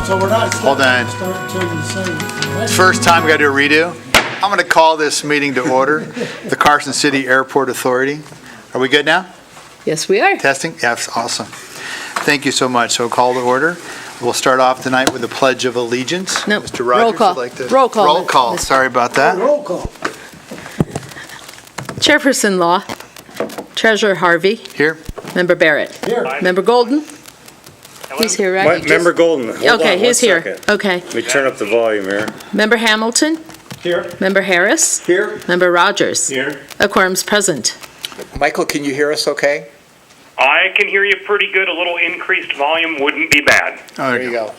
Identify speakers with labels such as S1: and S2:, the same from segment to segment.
S1: So we're not
S2: Hold on.
S1: start until you say.
S2: First time we got to do a redo. I'm going to call this meeting to order, the Carson City Airport Authority. Are we good now?
S3: Yes, we are.
S2: Testing? Yes, awesome. Thank you so much. So call to order. We'll start off tonight with the Pledge of Allegiance.
S3: No,
S2: Mr. Rogers
S3: roll call.
S2: would like to...
S3: Roll call.
S2: Roll call. Sorry about that.
S1: Roll call.
S3: Chairperson Law, Treasurer Harvey,
S2: Here.
S3: Member Barrett,
S1: Here.
S3: Member Golden. He's here, right?
S4: Member Golden, hold on
S3: Okay,
S4: one
S3: he's here.
S4: second.
S3: Okay.
S4: Let me turn up the volume here.
S3: Member Hamilton,
S1: Here.
S3: Member Harris,
S1: Here.
S3: Member Rogers.
S1: Here.
S3: A quorum's present.
S5: Michael, can you hear us okay?
S6: I can hear you pretty good. A little increased volume wouldn't be bad.
S2: Oh, there you go.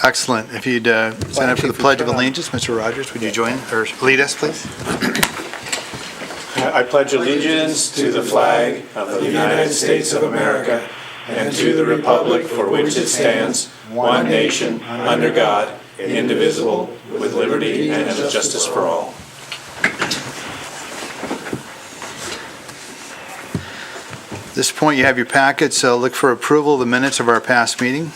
S2: Excellent. If you'd sign up for the Pledge of Allegiance, Mr. Rogers, would you join or lead us, please?
S7: I pledge allegiance to the flag of the United States of America and to the republic for which it stands, one nation, under God, indivisible, with liberty and justice for all.
S2: At this point, you have your packets, so look for approval of the minutes of our past meeting.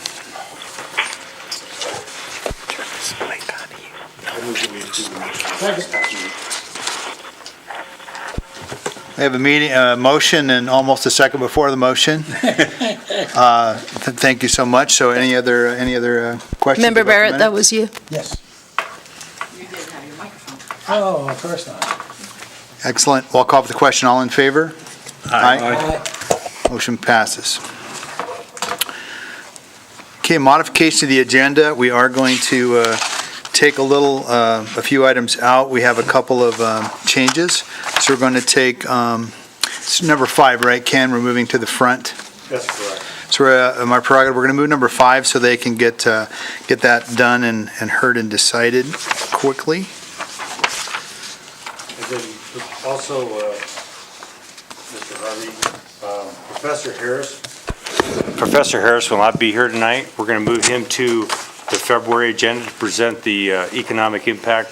S2: We have a motion and almost a second before the motion. Thank you so much. So any other questions?
S3: Member
S2: about the
S3: Barrett, that
S2: minutes?
S3: was you.
S1: Yes. You did have your microphone. Oh, of course not.
S2: Excellent. We'll call for the question. All in favor?
S1: Aye.
S2: Motion passes. Okay, modification to the agenda. We are going to take a few items out. We have a couple of changes. So we're going to take, it's number 5, right, Ken? We're moving to the front.
S7: That's correct.
S2: So my prerogative, we're going to move number 5 so they can get that done and heard and decided quickly.
S4: And then also, Mr. Harvey, Professor Harris will not be here tonight. We're going to move him to the February agenda to present the economic impact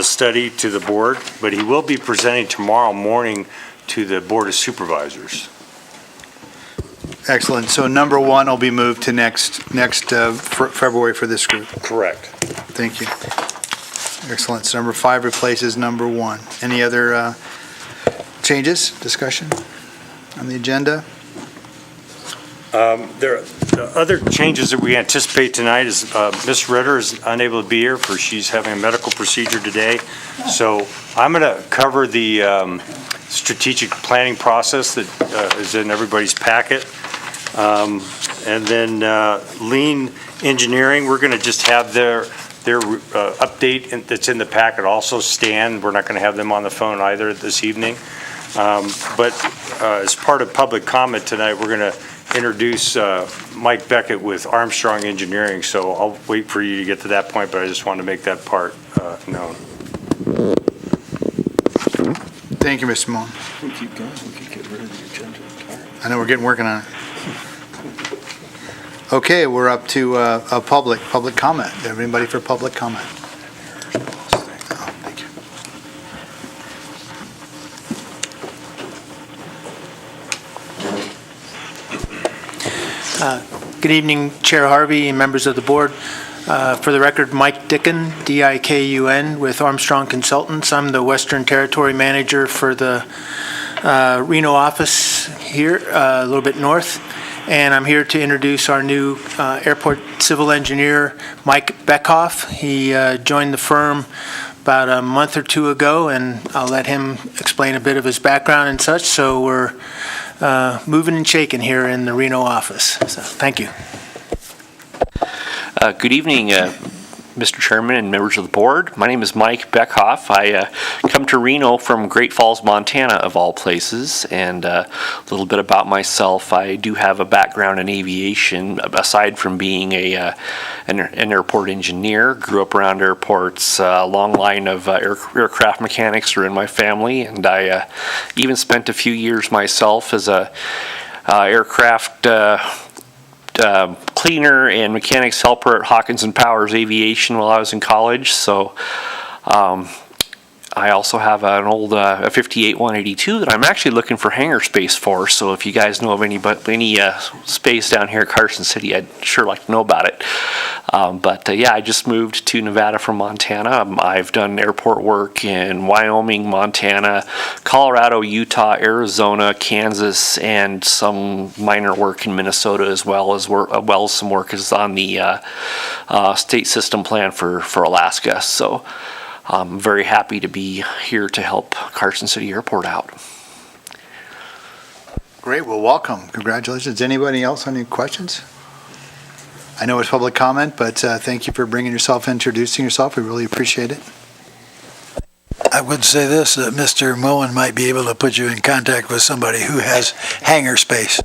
S4: study to the board, but he will be presenting tomorrow morning to the Board of Supervisors.
S2: Excellent. So number 1 will be moved to next February for this group.
S4: Correct.
S2: Thank you. Excellent. So number 5 replaces number 1. Any other changes, discussion on the agenda?
S4: The other changes that we anticipate tonight is Ms. Ritter is unable to be here for she's having a medical procedure today. So I'm going to cover the strategic planning process that is in everybody's packet. And then lean engineering, we're going to just have their update that's in the packet also stand. We're not going to have them on the phone either this evening. But as part of public comment tonight, we're going to introduce Mike Beckett with Armstrong Engineering. So I'll wait for you to get to that point, but I just wanted to make that part known.
S2: Thank you, Mr. Moon.
S7: We keep going, we could get rid of the agenda.
S2: I know we're working on it. Okay, we're up to a public comment. Anybody for public comment? Oh, thank you.
S8: Good evening, Chair Harvey and members of the board. For the record, Mike Dickon, D-I-K-U-N, with Armstrong Consultants. I'm the Western Territory Manager for the Reno office here, a little bit north. And I'm here to introduce our new airport civil engineer, Mike Beckhoff. He joined the firm about a month or 2 ago, and I'll let him explain a bit of his background and such. So we're moving and shaking here in the Reno office. So thank you.
S9: Good evening, Mr. Chairman and members of the board. My name is Mike Beckhoff. I come to Reno from Great Falls, Montana, of all places. And a little bit about myself. I do have a background in aviation, aside from being an airport engineer. Grew up around airports. A long line of aircraft mechanics are in my family. And I even spent a few years myself as a aircraft cleaner and mechanics helper at Hawkins and Powers Aviation while I was in college. So I also have an old a 58 182 that I'm actually looking for hangar space for. So if you guys know of any space down here at Carson City, I'd sure like to know about it. Yeah, I just moved to Nevada from Montana. I've done airport work in Wyoming, Montana, Colorado, Utah, Arizona, Kansas, and some minor work in Minnesota, as well as some work is on the state system plan for Alaska. So I'm very happy to be here to help Carson City Airport out.
S2: Great, well, welcome. Congratulations. Anybody else on any questions? I know it's public comment, but thank you for bringing yourself, introducing yourself. We really appreciate it.
S10: I would say this, that Mr. Moen might be able to put you in contact with somebody who has hangar space.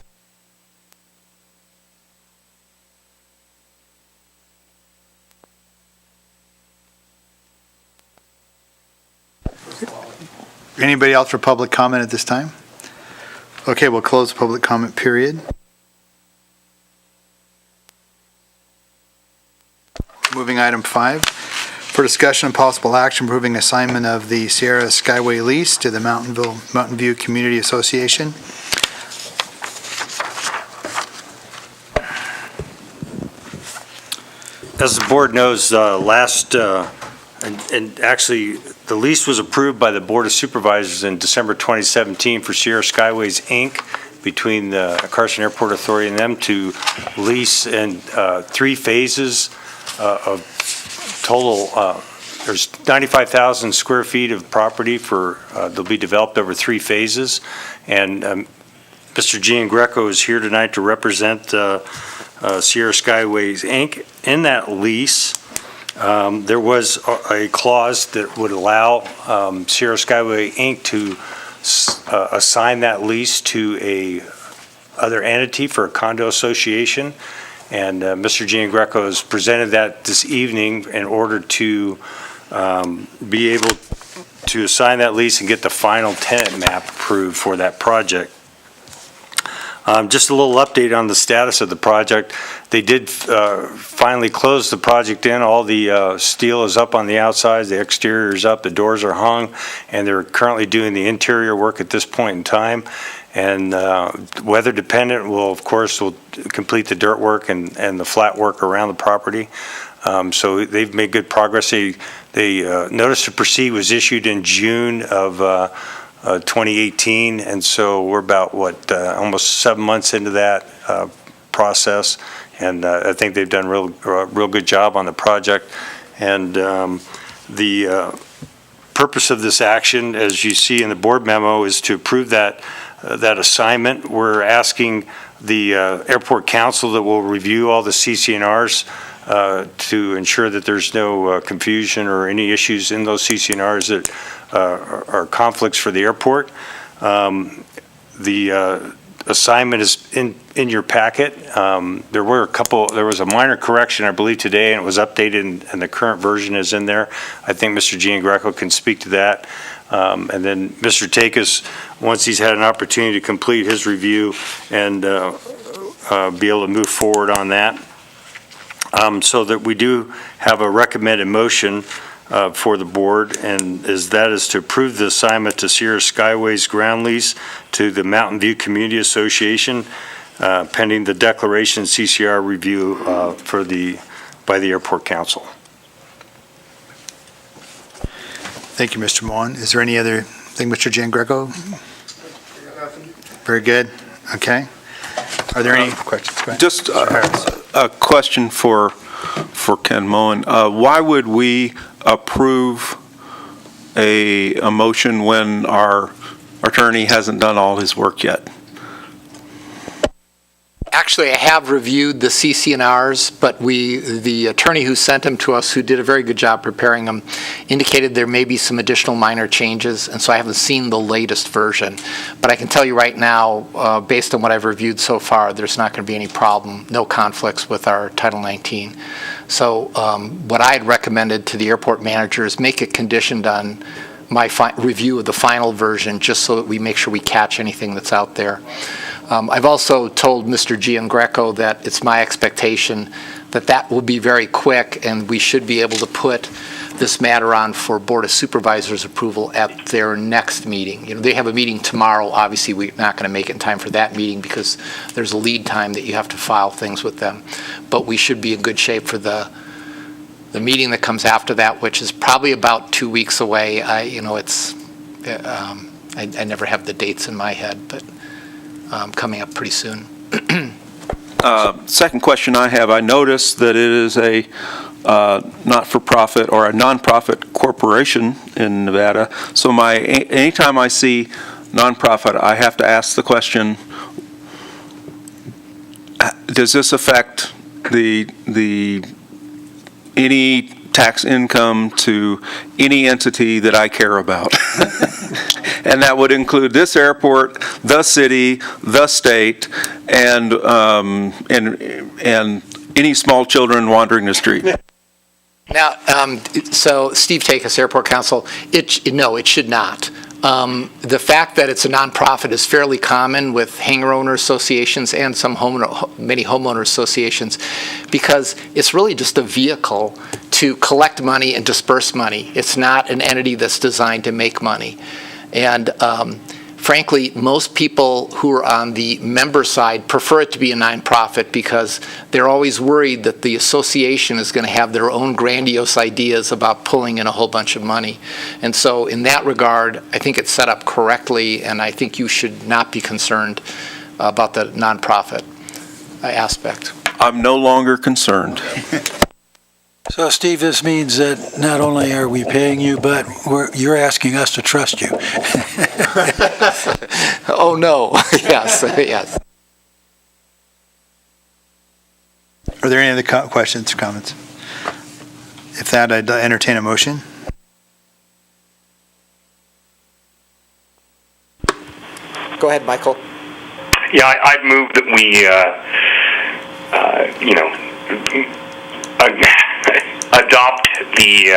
S2: Anybody else for public comment at this time? Okay, we'll close the public comment period. Moving item 5, for discussion and possible action, approving assignment of the Sierra Skyway lease to the Mountain View Community Association.
S4: As the board knows, and actually, the lease was approved by the Board of Supervisors in December 2017 for Sierra Skyways, Inc., between the Carson Airport Authority and them to lease in 3 phases of total. There's 95,000 square feet of property they'll be developed over 3 phases. And Mr. Giangreco is here tonight to represent Sierra Skyways, Inc. In that lease, there was a clause that would allow Sierra Skyway, Inc. to assign that lease to a other entity for a condo association. And Mr. Giangreco has presented that this evening in order to be able to assign that lease and get the final tenant map approved for that project. Just a little update on the status of the project. They did finally close the project in. All the steel is up on the outside, the exterior is up, the doors are hung, and they're currently doing the interior work at this point in time. And weather dependent, will complete the dirt work and the flat work around the property. So they've made good progress. They notice to proceed was issued in June of 2018, and so we're about almost 7 months into that process, and I think they've done a real good job on the project. And the purpose of this action, as you see in the board memo, is to approve that assignment. We're asking the airport council that will review all the CCNRs to ensure that there's no confusion or any issues in those CCNRs that are conflicts for the airport. The assignment is in your packet. There was a minor correction, I believe, today, and it was updated, and the current version is in there. I think Mr. Giangreco can speak to that. And then Mr. Takis, once he's had an opportunity to complete his review and be able to move forward on that. So that we do have a recommended motion for the board, and that is to approve the assignment to Sierra Skyways ground lease to the Mountain View Community Association, pending the declaration CCR review by the Airport Council.
S2: Thank you, Mr. Moen. Is there any other thing, Mr. Giangreco? Very good. Okay. Are there any questions? Go ahead.
S11: Just a question for Ken Moen. Why would we approve a motion when our attorney hasn't done all his work yet?
S5: Actually, I have reviewed the CCNRs, but the attorney who sent them to us, who did a very good job preparing them, indicated there may be some additional minor changes, and so I haven't seen the latest version. But I can tell you right now, based on what I've reviewed so far, there's not going to be any problem, no conflicts with our Title 19. So what I had recommended to the airport manager is make it conditioned on my review of the final version, just so that we make sure we catch anything that's out there. I've also told Mr. Giangreco that it's my expectation that will be very quick, and we should be able to put this matter on for Board of Supervisors approval at their next meeting. You know, they have a meeting tomorrow. Obviously, we're not going to make it in time for that meeting because there's a lead time that you have to file things with them. But we should be in good shape for the meeting that comes after that, which is probably about 2 weeks away. I never have the dates in my head, but coming up pretty soon.
S11: Second question I have, I noticed that it is a not-for-profit or a nonprofit corporation in Nevada. So anytime I see nonprofit, I have to ask the question, does this affect any tax income to any entity that I care about? And that would include this airport, the city, the state, and any small children wandering the street.
S5: Now, so Steve Takis, Airport Council, no, it should not. The fact that it's a nonprofit is fairly common with hangar owner associations and many homeowner associations, because it's really just a vehicle to collect money and disperse money. It's not an entity that's designed to make money. And frankly, most people who are on the member side prefer it to be a nonprofit because they're always worried that the association is going to have their own grandiose ideas about pulling in a whole bunch of money. And so in that regard, I think it's set up correctly, and I think you should not be concerned about the nonprofit aspect.
S11: I'm no longer concerned.
S10: So, Steve, this means that not only are we paying you, but you're asking us to trust you.
S5: Oh, no. Yes, yes.
S2: Are there any other questions or comments? If that, I'd entertain a motion.
S5: Go ahead, Michael.
S6: Yeah, I'd move that we, adopt the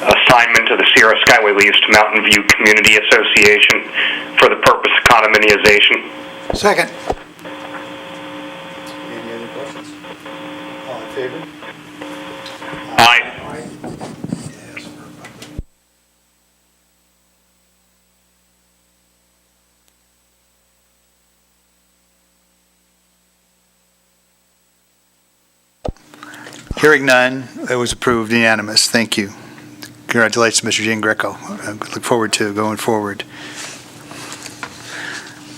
S6: assignment of the Sierra Skyway lease to Mountain View Community Association for the purpose of condominialization.
S10: Second.
S2: Any other questions? All in favor?
S6: Aye.
S2: Hearing none, it was approved unanimous. Thank you. Congratulations, Mr. Jean Greco. I look forward to going forward.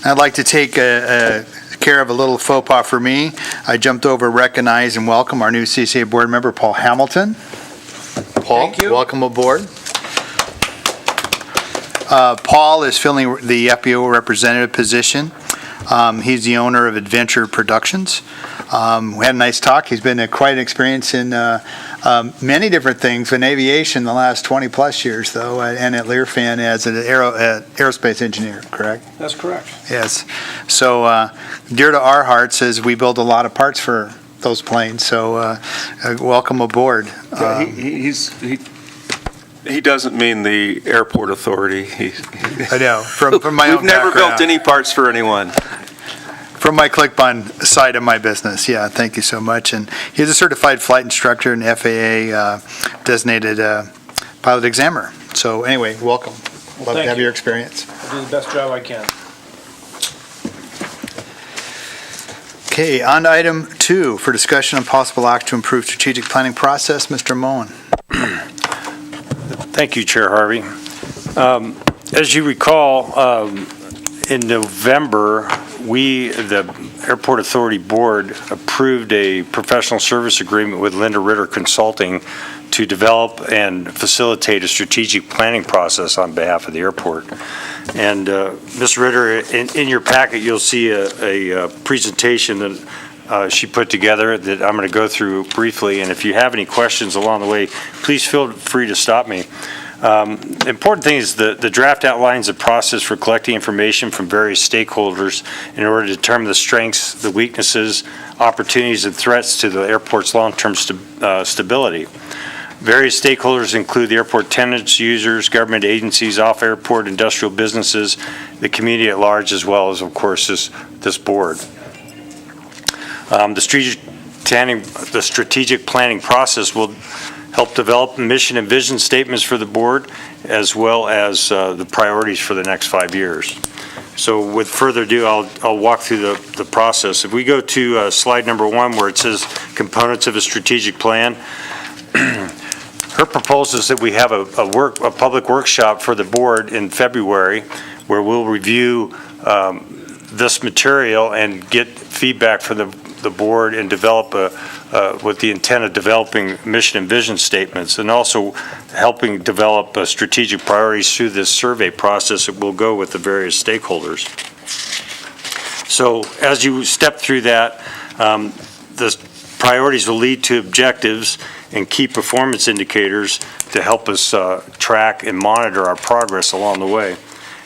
S2: I'd like to take care of a little faux pas for me. I jumped over, recognize, and welcome our new CCA board member, Paul Hamilton. Paul, welcome aboard. Paul is filling the FBO representative position. He's the owner of Adventure Productions. We had a nice talk. He's been quite an experience in many different things in aviation the last 20-plus years, though, and at Learfan as an aerospace engineer, correct?
S12: That's correct.
S2: Yes. So dear to our hearts as we build a lot of parts for those planes, so welcome aboard.
S11: He doesn't mean the airport authority.
S2: I know, from my own
S11: We've never
S2: background.
S11: built any parts for anyone.
S2: From my ClickBond side of my business, yeah, thank you so much. And he's a certified flight instructor and FAA designated pilot examiner. So anyway, welcome. Love to have your experience.
S12: I'll do the best job I can.
S2: Okay, on to item 2 for discussion on possible act to improve strategic planning process. Mr. Moen.
S4: Thank you, Chair Harvey. As you recall, in November, the Airport Authority Board, approved a professional service agreement with Linda Ritter Consulting to develop and facilitate a strategic planning process on behalf of the airport. And Ms. Ritter, in your packet, you'll see a presentation that she put together that I'm going to go through briefly. And if you have any questions along the way, please feel free to stop me. The important thing is the draft outlines a process for collecting information from various stakeholders in order to determine the strengths, the weaknesses, opportunities, and threats to the airport's long-term stability. Various stakeholders include the airport tenants, users, government agencies, off-airport industrial businesses, the community at large, as well as, of course, this board. The strategic planning process will help develop mission and vision statements for the board, as well as the priorities for the next 5 years. So with further ado, I'll walk through the process. If we go to slide number 1, where it says components of a strategic plan, her proposal is that we have a public workshop for the board in February, where we'll review this material and get feedback from the board and develop with the intent of developing mission and vision statements, and also helping develop strategic priorities through this survey process that will go with the various stakeholders. So as you step through that, the priorities will lead to objectives and key performance indicators to help us track and monitor our progress along the way,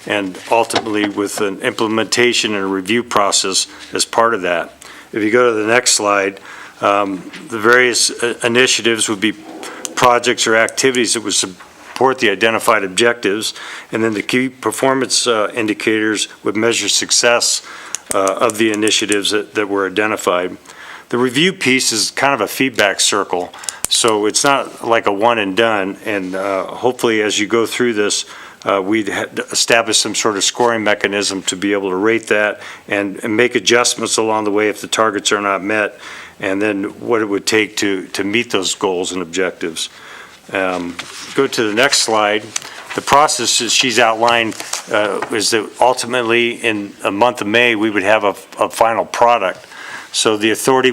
S4: and ultimately with an implementation and a review process as part of that. If you go to the next slide, the various initiatives would be projects or activities that would support the identified objectives, and then the key performance indicators would measure success of the initiatives that were identified. The review piece is kind of a feedback circle, so it's not like a one and done, and hopefully as you go through this, we'd establish some sort of scoring mechanism to be able to rate that and make adjustments along the way if the targets are not met, and then what it would take to meet those goals and objectives. Go to the next slide. The process that she's outlined is that ultimately in a month of May, we would have a final product. So the authority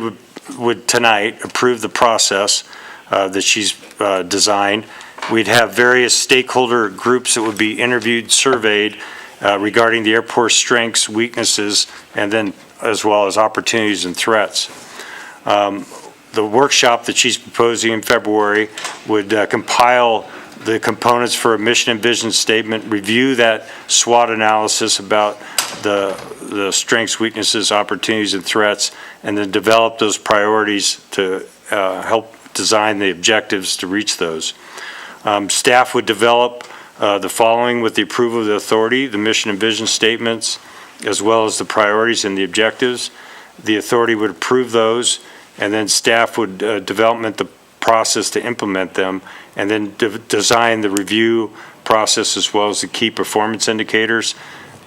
S4: would tonight approve the process that she's designed. We'd have various stakeholder groups that would be interviewed, surveyed regarding the airport's strengths, weaknesses, and then as well as opportunities and threats. The workshop that she's proposing in February would compile the components for a mission and vision statement, review that SWOT analysis about the strengths, weaknesses, opportunities, and threats, and then develop those priorities to help design the objectives to reach those. Staff would develop the following with the approval of the authority: the mission and vision statements, as well as the priorities and the objectives. The authority would approve those, and then staff would develop the process to implement them, and then design the review process as well as the key performance indicators.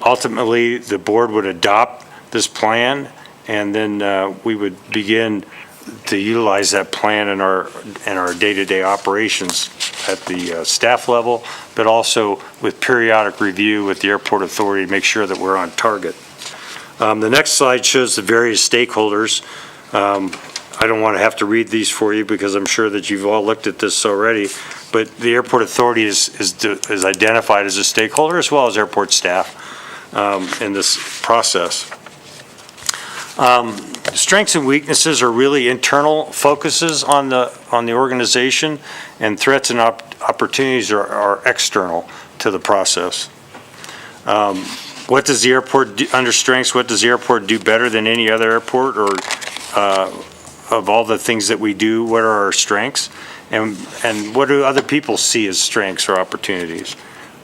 S4: Ultimately, the board would adopt this plan, and then we would begin to utilize that plan in our day-to-day operations at the staff level, but also with periodic review with the airport authority to make sure that we're on target. The next slide shows the various stakeholders. I don't want to have to read these for you because I'm sure that you've all looked at this already, but the airport authority is identified as a stakeholder as well as airport staff in this process. Strengths and weaknesses are really internal focuses on the organization, and threats and opportunities are external to the process. What does the airport do under strengths? What does the airport do better than any other airport, or of all the things that we do, what are our strengths, and what do other people see as strengths or opportunities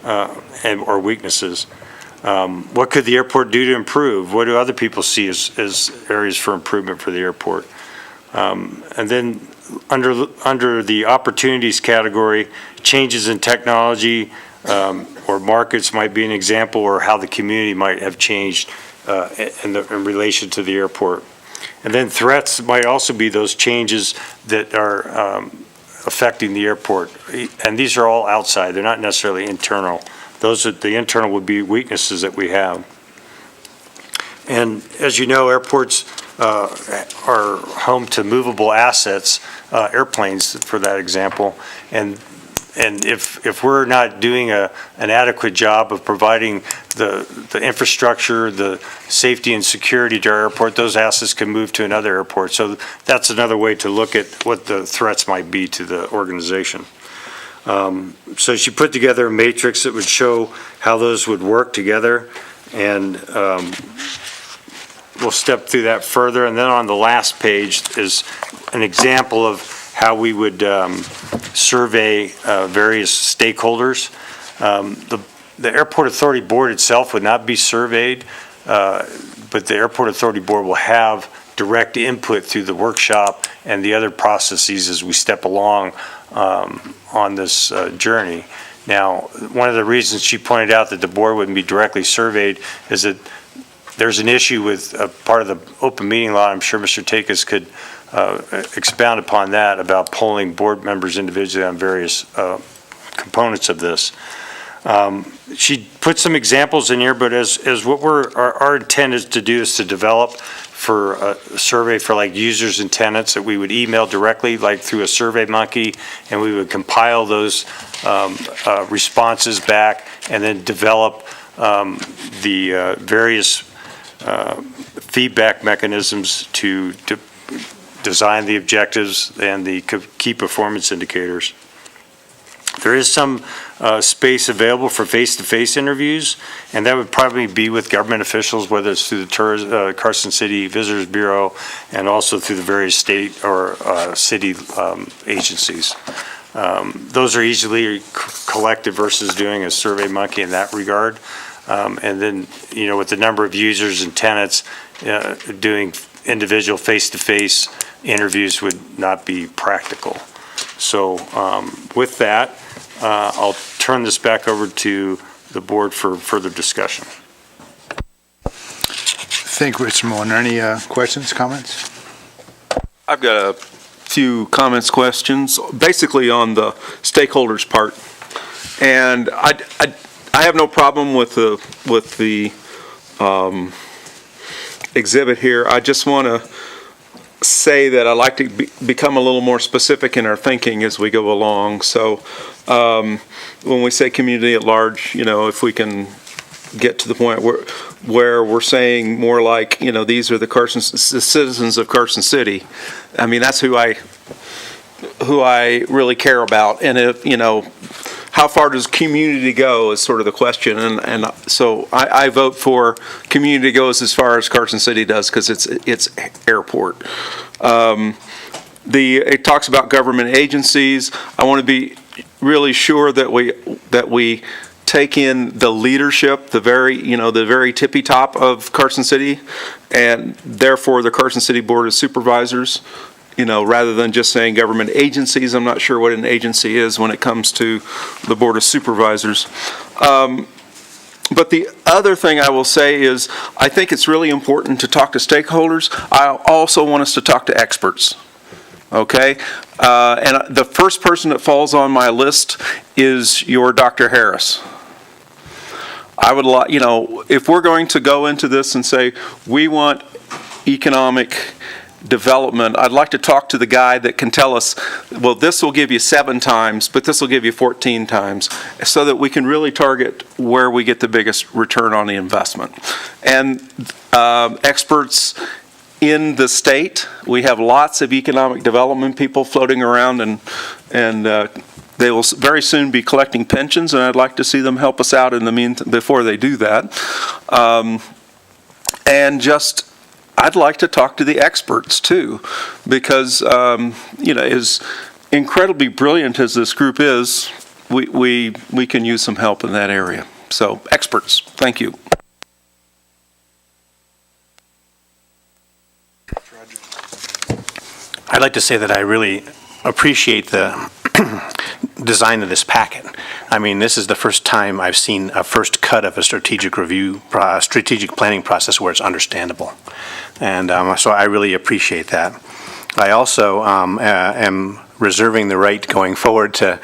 S4: or weaknesses? What could the airport do to improve? What do other people see as areas for improvement for the airport? And then under the opportunities category, changes in technology or markets might be an example, or how the community might have changed in relation to the airport. And then threats might also be those changes that are affecting the airport. And these are all outside. They're not necessarily internal. The internal would be weaknesses that we have. And as you know, airports are home to movable assets, airplanes for that example. And if we're not doing an adequate job of providing the infrastructure, the safety and security to our airport, those assets can move to another airport. So that's another way to look at what the threats might be to the organization. So she put together a matrix that would show how those would work together, and we'll step through that further. And then on the last page is an example of how we would survey various stakeholders. The Airport Authority Board itself would not be surveyed. but the Airport Authority Board will have direct input through the workshop and the other processes as we step along on this journey. Now, one of the reasons she pointed out that the board wouldn't be directly surveyed is that there's an issue with part of the open meeting law. I'm sure Mr. Takis could expound upon that, about polling board members individually on various components of this. She put some examples in here, but as what our intent is to do is to develop for a survey for like users and tenants that we would email directly, like through a Survey Monkey, and we would compile those responses back and then develop the various feedback mechanisms to design the objectives and the key performance indicators. There is some space available for face-to-face interviews, and that would probably be with government officials, whether it's through the Carson City Visitors Bureau and also through the various state or city agencies. Those are easily collected versus doing a Survey Monkey in that regard. And then, with the number of users and tenants, doing individual face-to-face interviews would not be practical. So with that, I'll turn this back over to the board for further discussion.
S2: Thank you, Mr. Mullen. Any questions, comments?
S11: I've got a few comments, questions, basically on the stakeholders part. And I have no problem with the exhibit here. I just want to say that I like to become a little more specific in our thinking as we go along. So when we say community at large, if we can get to the point where we're saying more like, these are the citizens of Carson City. I mean, that's who I really care about. And if, how far does community go is sort of the question. And so I vote for community goes as far as Carson City does, because it's airport. It talks about government agencies. I want to be really sure that we take in the leadership, the very tippy top of Carson City, and therefore the Carson City Board of Supervisors. Rather than just saying government agencies. I'm not sure what an agency is when it comes to the Board of Supervisors. But the other thing I will say is I think it's really important to talk to stakeholders. I also want us to talk to experts. Okay? And the first person that falls on my list is your Dr. Harris. I would like, if we're going to go into this and say we want economic development, I'd like to talk to the guy that can tell us, well, this will give you 7 times, but this will give you 14 times, so that we can really target where we get the biggest return on the investment. And experts in the state, we have lots of economic development people floating around, and they will very soon be collecting pensions, and I'd like to see them help us out in the meantime before they do that. I'd like to talk to the experts too, because as incredibly brilliant as this group is, we can use some help in that area. So experts, thank you.
S12: I'd like to say that I really appreciate the design of this packet. I mean, this is the first time I've seen a first cut of a strategic planning process where it's understandable. And so I really appreciate that. I also am reserving the right going forward to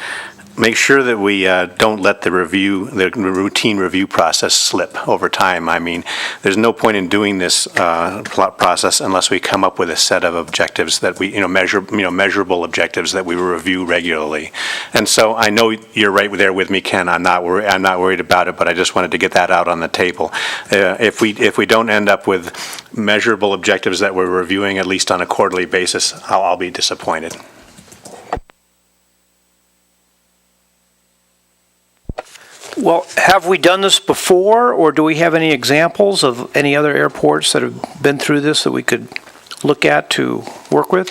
S12: make sure that we don't let the routine review process slip over time. I mean, there's no point in doing this process unless we come up with a set of objectives that we, measurable objectives that we review regularly. And so I know you're right there with me, Ken. I'm not worried about it, but I just wanted to get that out on the table. If we don't end up with measurable objectives that we're reviewing at least on a quarterly basis, I'll be disappointed.
S8: Well, have we done this before, or do we have any examples of any other airports that have been through this that we could look at to work with?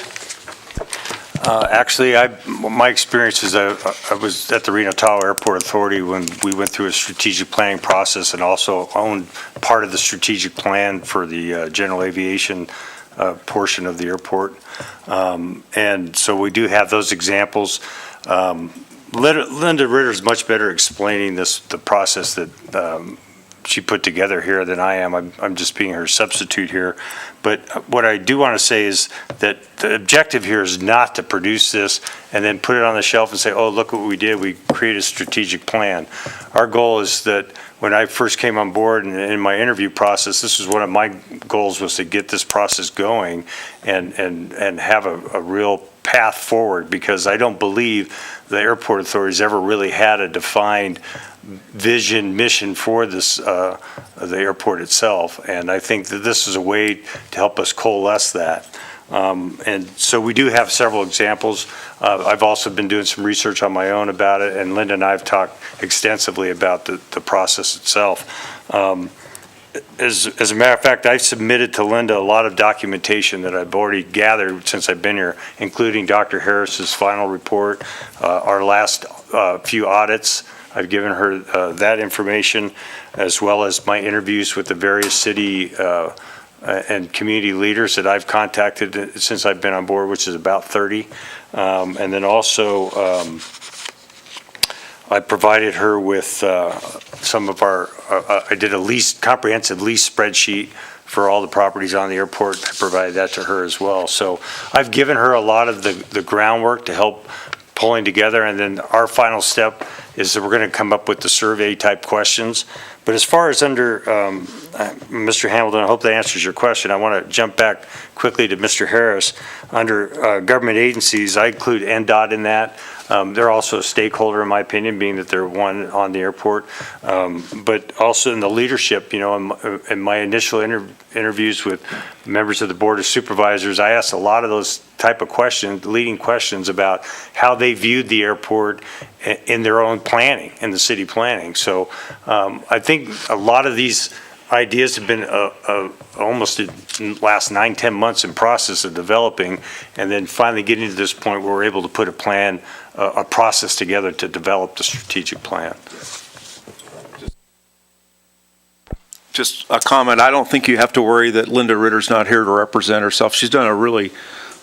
S4: Actually, my experience is I was at the Reno Tahoe Airport Authority when we went through a strategic planning process and also owned part of the strategic plan for the general aviation portion of the airport. And so we do have those examples. Linda Ritter is much better explaining the process that she put together here than I am. I'm just being her substitute here. But what I do want to say is that the objective here is not to produce this and then put it on the shelf and say, oh, look what we did. We created a strategic plan. Our goal is that when I first came on board and in my interview process, this was one of my goals, was to get this process going and have a real path forward, because I don't believe the airport authority's ever really had a defined vision, mission for this, the airport itself. And I think that this is a way to help us coalesce that. And so we do have several examples. I've also been doing some research on my own about it, and Linda and I have talked extensively about the process itself. As a matter of fact, I've submitted to Linda a lot of documentation that I've already gathered since I've been here, including Dr. Harris's final report, our last few audits. I've given her that information, as well as my interviews with the various city and community leaders that I've contacted since I've been on board, which is about 30. And then also, I provided her with some of our, I did a comprehensive lease spreadsheet for all the properties on the airport. I provided that to her as well. So I've given her a lot of the groundwork to help pulling together, and then our final step is that we're going to come up with the survey type questions. But as far as under, Mr. Hamilton, I hope that answers your question. I want to jump back quickly to Mr. Harris. Under government agencies, I include NDOT in that. They're also a stakeholder, in my opinion, being that they're one on the airport. But also in the leadership, in my initial interviews with members of the Board of Supervisors, I asked a lot of those type of questions, leading questions about how they viewed the airport in their own planning, in the city planning. So I think a lot of these ideas have been almost in the last 9-10 months in process of developing, and then finally getting to this point where we're able to put a plan, a process together to develop the strategic plan.
S11: Just a comment. I don't think you have to worry that Linda Ritter's not here to represent herself. She's done a really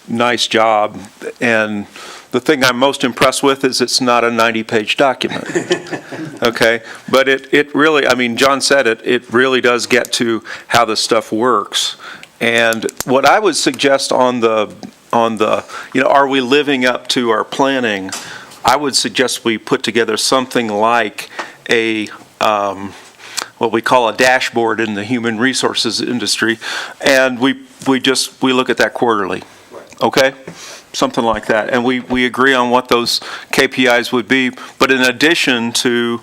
S11: nice job, and the thing I'm most impressed with is it's not a 90-page document. Okay, but it really, I mean, John said it really does get to how this stuff works. And what I would suggest on the are we living up to our planning, I would suggest we put together something like a what we call a dashboard in the human resources industry, and we look at that quarterly. Okay? Something like that. And we agree on what those KPIs would be. But in addition to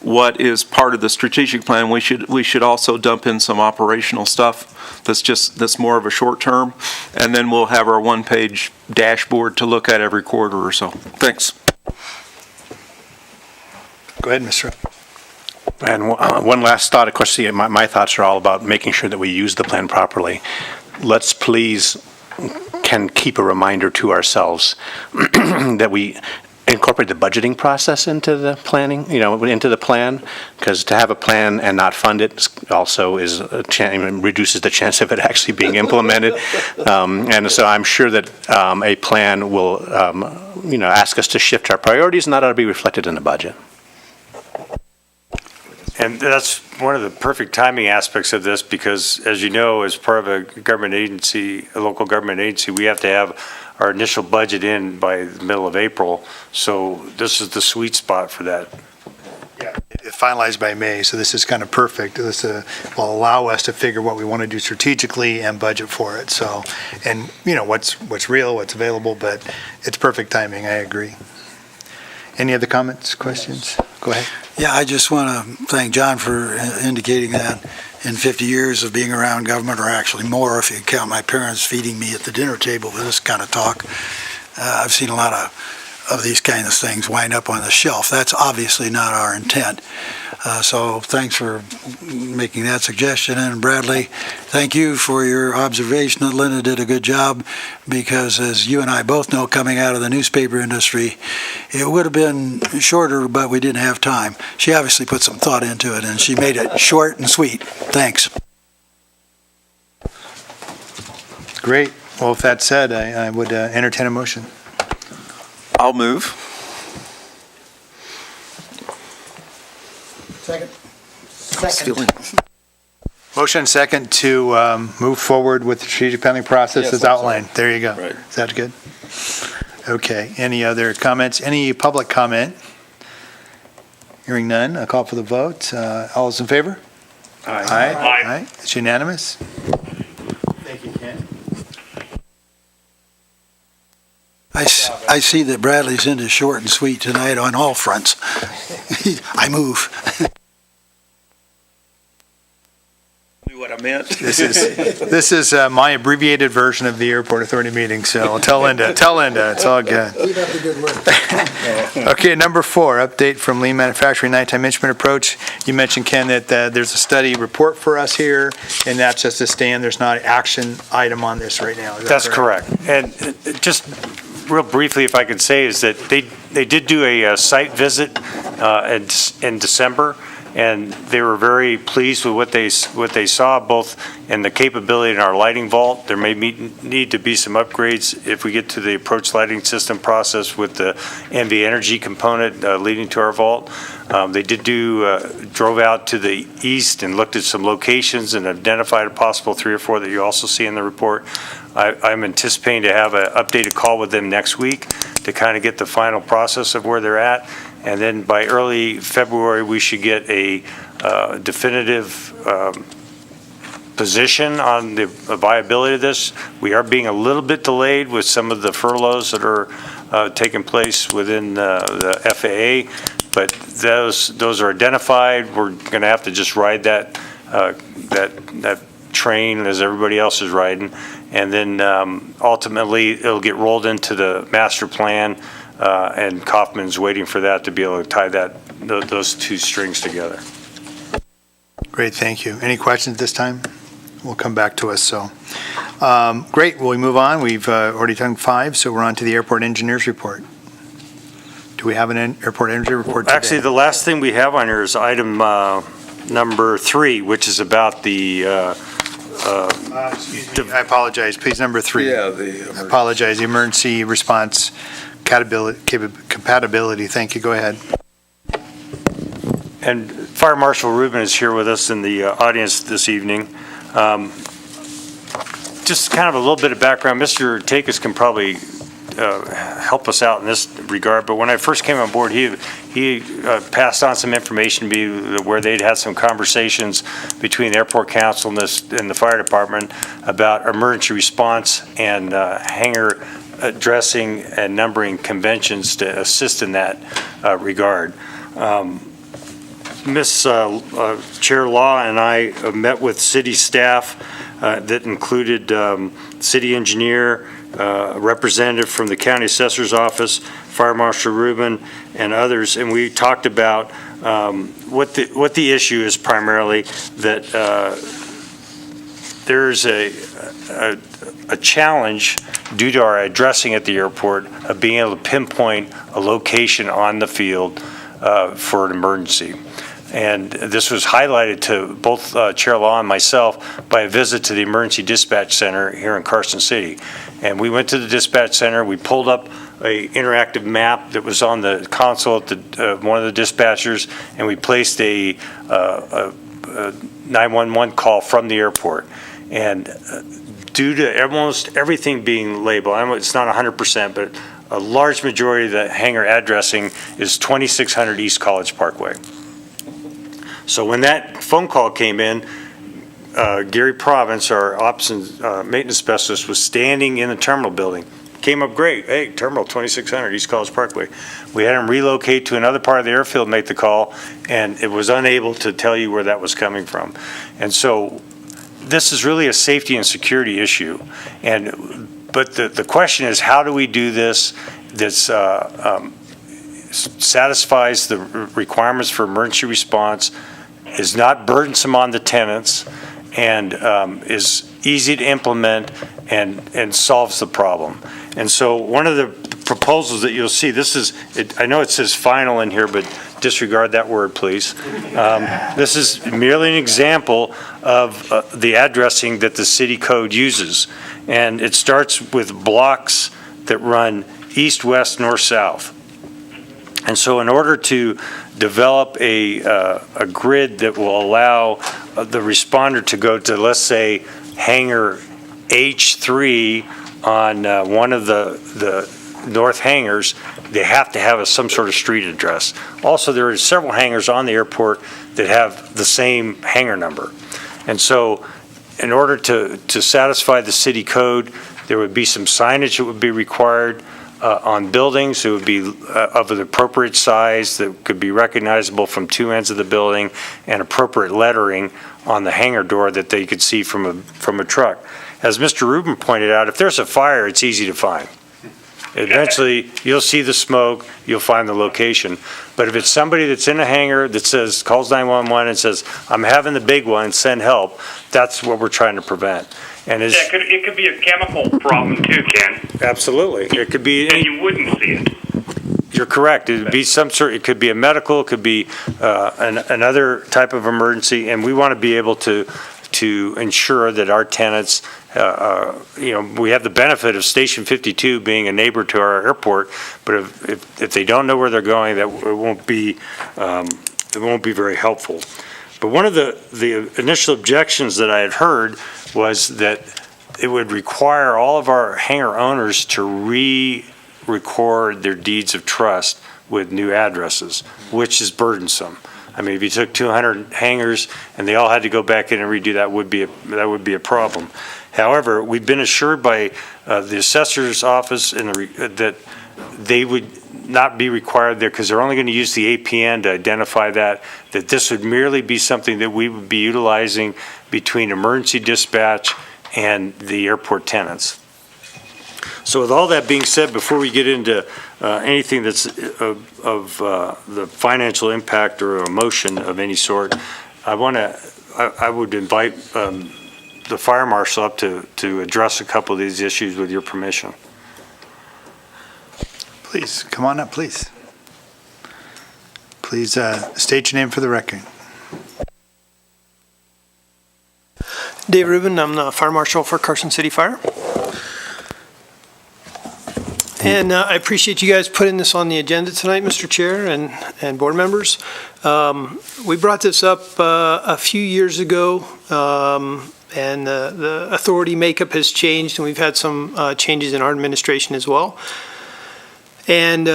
S11: what is part of the strategic plan, we should also dump in some operational stuff that's more of a short term. And then we'll have our one-page dashboard to look at every quarter or so. Thanks.
S2: Go ahead, Mr.
S12: And one last thought. Of course, my thoughts are all about making sure that we use the plan properly. Let's please can keep a reminder to ourselves that we incorporate the budgeting process into the planning, into the plan, because to have a plan and not fund it also is reduces the chance of it actually being implemented. And so I'm sure that a plan will, ask us to shift our priorities, and that ought to be reflected in the budget.
S4: And that's one of the perfect timing aspects of this, because as you know, as part of a government agency, a local government agency, we have to have our initial budget in by the middle of April. So this is the sweet spot for that.
S2: Yeah, it's finalized by May, so this is kind of perfect. This will allow us to figure what we want to do strategically and budget for it. So, and what's real, what's available, but it's perfect timing. I agree. Any other comments, questions? Go ahead.
S10: Yeah, I just want to thank John for indicating that in 50 years of being around government, or actually more if you count my parents feeding me at the dinner table with this kind of talk, I've seen a lot of of these kind of things wind up on the shelf. That's obviously not our intent. So thanks for making that suggestion. And Bradley, thank you for your observation that Linda did a good job, because as you and I both know, coming out of the newspaper industry, it would have been shorter, but we didn't have time. She obviously put some thought into it, and she made it short and sweet. Thanks.
S2: Great. Well, with that said, I would entertain a motion.
S11: I'll move.
S10: Second.
S2: Motion second to move forward with the strategic planning process as outlined. There you go.
S11: Right.
S2: Is that good? Okay. Any other comments? Any public comment? Hearing none, I'll call for the vote. All those in favor? Aye. Aye. It's unanimous. Thank you, Ken.
S10: I see that Bradley's into short and sweet tonight on all fronts. I move.
S11: Knew what I meant.
S2: This is my abbreviated version of the Airport Authority meeting, so tell Linda, it's all good.
S10: Keep up the good work.
S2: Okay, number 4, update from Lean Manufacturing Nighttime Instrument Approach. You mentioned, Ken, that there's a study report for us here, and that's just a stand. There's not an action item on this right now. Is that
S4: That's correct. And just real briefly, if I could say, is that they did do a site visit in December, and they were very pleased with what they saw, both in the capability in our lighting vault. There may need to be some upgrades if we get to the approach lighting system process with the NV energy component leading to our vault. They did drove out to the east and looked at some locations and identified a possible 3 or 4 that you also see in the report. I'm anticipating to have an updated call with them next week to kind of get the final process of where they're at. And then by early February, we should get a definitive position on the viability of this. We are being a little bit delayed with some of the furloughs that are taking place within the FAA, but those are identified. We're going to have to just ride that train as everybody else is riding, and then ultimately it'll get rolled into the master plan, and Kaufman's waiting for that to be able to tie those 2 strings together.
S2: Great, thank you. Any questions this time? Will come back to us, so. Great, well, we move on. We've already done 5, so we're on to the airport engineers report. Do we have an airport engineer report today?
S4: Actually, the last thing we have on here is item number 3, which is about the
S2: Excuse me, I apologize. Please, number 3.
S11: Yeah,
S2: I apologize, the emergency response compatibility. Thank you. Go ahead.
S4: And Fire Marshal Rubin is here with us in the audience this evening. Just kind of a little bit of background. Mr. Takis can probably help us out in this regard, but when I first came on board, he passed on some information to me where they'd had some conversations between the Airport Council and the fire department about emergency response and hangar addressing and numbering conventions to assist in that regard. Ms. Chair Law and I met with city staff that included city engineer, a representative from the county assessor's office, Fire Marshal Rubin, and others, and we talked about what the issue is primarily, that there's a challenge due to our addressing at the airport of being able to pinpoint a location on the field for an emergency. And this was highlighted to both Chair Law and myself by a visit to the Emergency Dispatch Center here in Carson City. And we went to the dispatch center, we pulled up an interactive map that was on the console at one of the dispatchers, and we placed a 911 call from the airport. And due to almost everything being labeled, it's not 100%, but a large majority of the hangar addressing is 2600 East College Parkway. So when that phone call came in, Gary Province, our ops and maintenance specialist, was standing in the terminal building. Came up great. Hey, terminal 2600 East College Parkway. We had him relocate to another part of the airfield, make the call, and it was unable to tell you where that was coming from. And so this is really a safety and security issue. But the question is, how do we do this that's satisfies the requirements for emergency response, is not burdensome on the tenants, and is easy to implement and solves the problem. And so one of the proposals that you'll see, I know it says final in here, but disregard that word, please. This is merely an example of the addressing that the city code uses. And it starts with blocks that run east, west, north, south. And so in order to develop a grid that will allow the responder to go to, let's say, hangar H3 on one of the north hangars, they have to have some sort of street address. Also, there are several hangars on the airport that have the same hangar number. And so in order to satisfy the city code, there would be some signage that would be required on buildings. It would be of an appropriate size that could be recognizable from two ends of the building, and appropriate lettering on the hangar door that they could see from a truck. As Mr. Rubin pointed out, if there's a fire, it's easy to find. Eventually, you'll see the smoke, you'll find the location. But if it's somebody that's in a hangar that calls 911 and says, I'm having the big one, send help, that's what we're trying to prevent. And
S6: it could be a chemical problem too, Ken.
S4: Absolutely. It could be.
S6: And you wouldn't see it.
S4: You're correct. It would be it could be a medical, it could be another type of emergency, and we want to be able to ensure that our tenants, we have the benefit of Station 52 being a neighbor to our airport, but if they don't know where they're going, that it won't be very helpful. But one of the initial objections that I had heard was that it would require all of our hangar owners to re-record their deeds of trust with new addresses, which is burdensome. I mean, if you took 200 hangars and they all had to go back in and redo that, would be a problem. However, we've been assured by the assessor's office that they would not be required there because they're only going to use the APN to identify that this would merely be something that we would be utilizing between emergency dispatch and the airport tenants. So with all that being said, before we get into anything that's of the financial impact or a motion of any sort, I would invite the fire marshal up to address a couple of these issues with your permission.
S2: Please, come on up, please. Please state your name for the record.
S13: Dave Rubin, I'm the fire marshal for Carson City Fire. And I appreciate you guys putting this on the agenda tonight, Mr. Chair and board members. We brought this up a few years ago, and the authority makeup has changed, and we've had some changes in our administration as well. And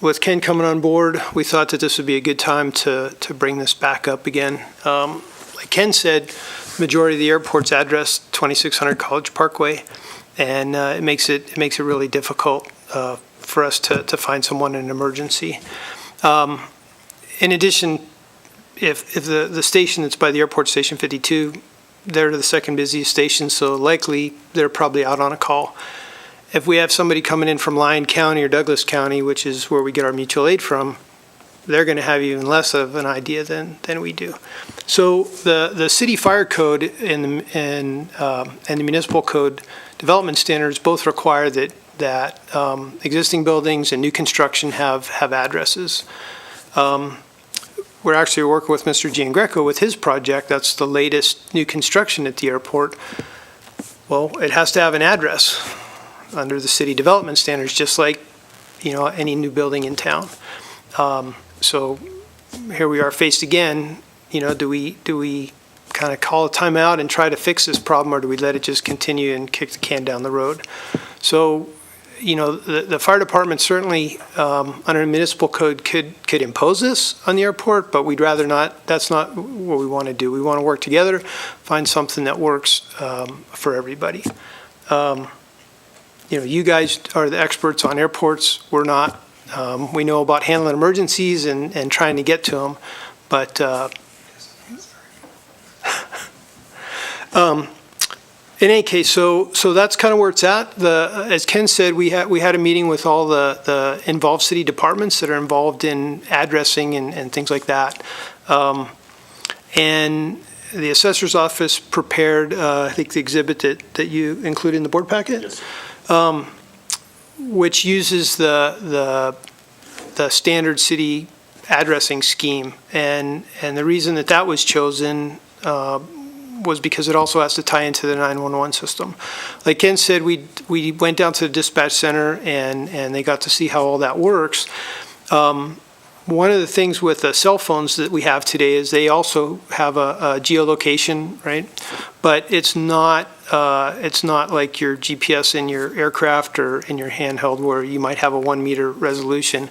S13: with Ken coming on board, we thought that this would be a good time to bring this back up again. Like Ken said, the majority of the airport's address 2600 College Parkway, and it makes it really difficult for us to find someone in an emergency. In addition, if the station that's by the airport, Station 52, they're the second busiest station, so likely they're probably out on a call. If we have somebody coming in from Lyon County or Douglas County, which is where we get our mutual aid from, they're going to have even less of an idea than we do. So the city fire code and the municipal code development standards both require that existing buildings and new construction have addresses. We're actually working with Mr. Giangreco with his project. That's the latest new construction at the airport. Well, it has to have an address under the city development standards, just like any new building in town. So here we are faced again. Do we kind of call a timeout and try to fix this problem, or do we let it just continue and kick the can down the road? So, the fire department certainly under a municipal code could impose this on the airport, but we'd rather not. That's not what we want to do. We want to work together, find something that works for everybody. You guys are the experts on airports. We're not. We know about handling emergencies and trying to get to them, but In any case, so that's kind of where it's at. As Ken said, we had a meeting with all the involved city departments that are involved in addressing and things like that. And the assessor's office prepared, I think, the exhibit that you included in the board packet? Yes. Which uses the standard city addressing scheme. And the reason that was chosen was because it also has to tie into the 911 system. Like Ken said, we went down to the dispatch center and they got to see how all that works. One of the things with the cell phones that we have today is they also have a geolocation, right? But it's not like your GPS in your aircraft or in your handheld where you might have a 1 meter resolution.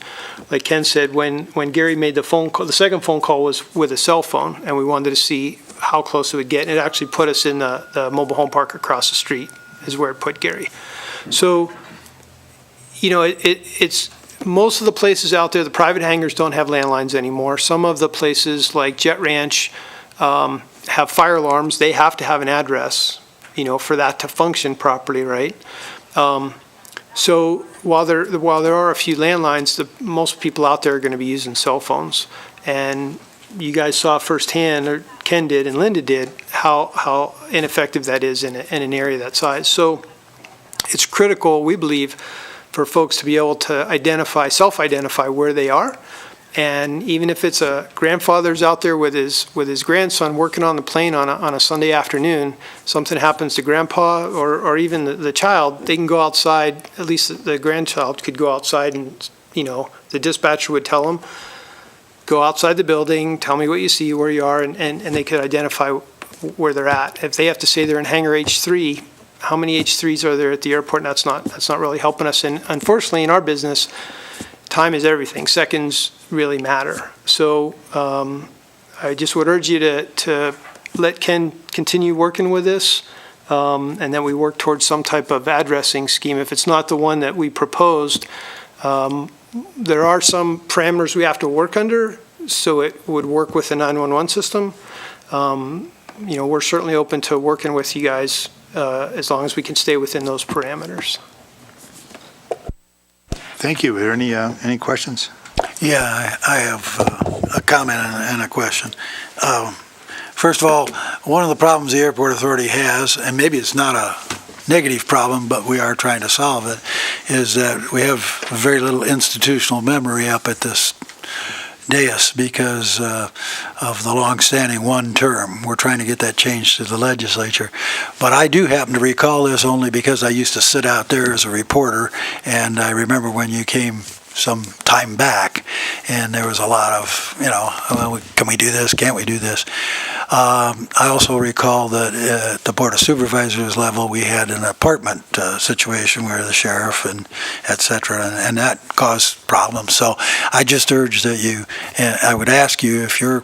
S13: Like Ken said, when Gary made the phone call, the second phone call was with a cell phone, and we wanted to see how close it would get. And it actually put us in the mobile home park across the street is where it put Gary. So, it's most of the places out there, the private hangars don't have landlines anymore. Some of the places like Jet Ranch have fire alarms. They have to have an address, for that to function properly, right? So while there are a few landlines, most people out there are going to be using cell phones. And you guys saw firsthand, or Ken did and Linda did, how ineffective that is in an area that size. So it's critical, we believe, for folks to be able to self-identify where they are. And even if it's a grandfather's out there with his grandson working on the plane on a Sunday afternoon, something happens to grandpa or even the child, they can go outside, at least the grandchild could go outside and, the dispatcher would tell them, go outside the building, tell me what you see, where you are, and they could identify where they're at. If they have to say they're in hangar H3, how many H3s are there at the airport? And that's not really helping us. And unfortunately, in our business, time is everything. Seconds really matter. So I just would urge you to let Ken continue working with this, and then we work towards some type of addressing scheme. If it's not the one that we proposed, there are some parameters we have to work under, so it would work with the 911 system. We're certainly open to working with you guys as long as we can stay within those parameters.
S2: Thank you. Are there any questions?
S10: Yeah, I have a comment and a question. First of all, one of the problems the airport authority has, and maybe it's not a negative problem, but we are trying to solve it, is that we have very little institutional memory up at this dais because of the long-standing one term. We're trying to get that changed to the legislature. But I do happen to recall this only because I used to sit out there as a reporter, and I remember when you came some time back, and there was a lot of, well, can we do this? Can't we do this? I also recall that at the Board of Supervisors level, we had an apartment situation where the sheriff and et cetera, and that caused problems. So I just urge that I would ask you if you're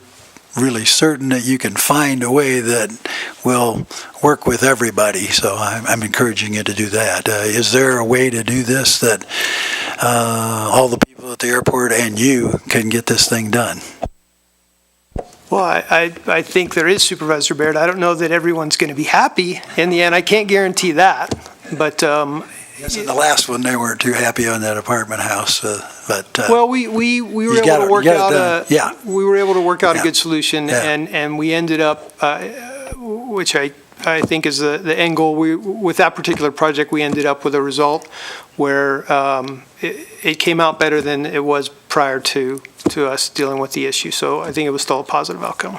S10: really certain that you can find a way that will work with everybody. So I'm encouraging you to do that. Is there a way to do this that all the people at the airport and you can get this thing done?
S13: Well, I think there is, Supervisor Baird. I don't know that everyone's going to be happy in the end. I can't guarantee that. But
S10: yes, in the last one, they weren't too happy on that apartment house.
S13: Well, we were able to work out we were able to work out a good solution, and we ended up, which I think is the end goal. With that particular project, we ended up with a result where it came out better than it was prior to us dealing with the issue. So I think it was still a positive outcome.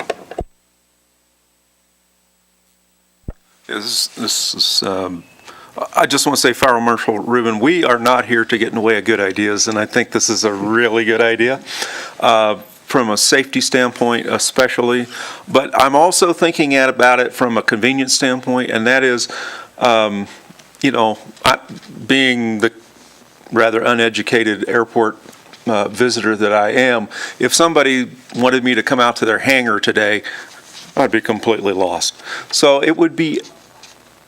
S11: This is I just want to say, Fire Marshal Rubin, we are not here to get in the way of good ideas, and I think this is a really good idea. From a safety standpoint especially, but I'm also thinking about it from a convenience standpoint, and that is, being the rather uneducated airport visitor that I am, if somebody wanted me to come out to their hangar today, I'd be completely lost. So it would be,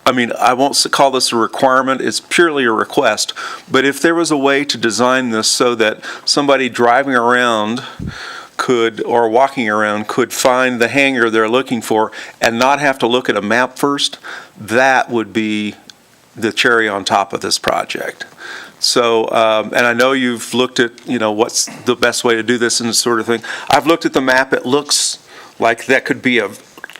S11: I won't call this a requirement, it's purely a request, but if there was a way to design this so that somebody driving around could, or walking around, could find the hangar they're looking for and not have to look at a map first, that would be the cherry on top of this project. So, and I know you've looked at, what's the best way to do this and this sort of thing. I've looked at the map. It looks like that could be a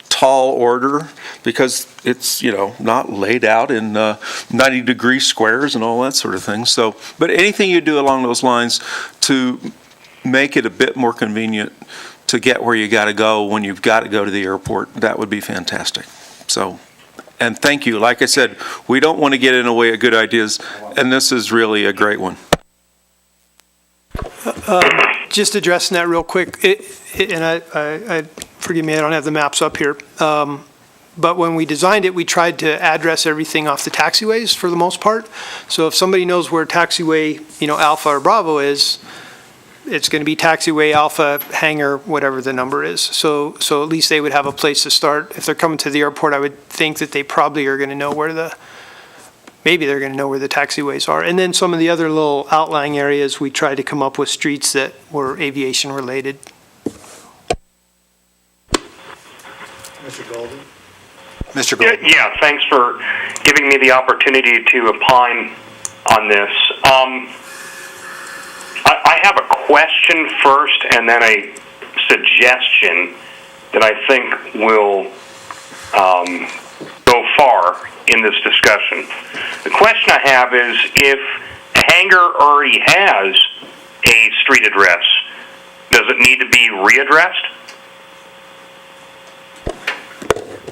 S11: tall order because it's, not laid out in 90-degree squares and all that sort of thing. So, but anything you do along those lines to make it a bit more convenient to get where you got to go when you've got to go to the airport, that would be fantastic. So, and thank you. Like I said, we don't want to get in the way of good ideas, and this is really a great one.
S13: Just addressing that real quick, and I forgive me, I don't have the maps up here, but when we designed it, we tried to address everything off the taxiways for the most part. So if somebody knows where taxiway, Alpha or Bravo is, it's going to be taxiway Alpha hangar, whatever the number is. So at least they would have a place to start. If they're coming to the airport, I would think that they probably are going to know maybe they're going to know where the taxiways are. And then some of the other little outlying areas, we tried to come up with streets that were aviation related.
S2: Mr. Golden? Mr. Golden?
S6: Yeah, thanks for giving me the opportunity to opine on this. I have a question first and then a suggestion that I think will go far in this discussion. The question I have is, if a hangar already has a street address, does it need to be readdressed?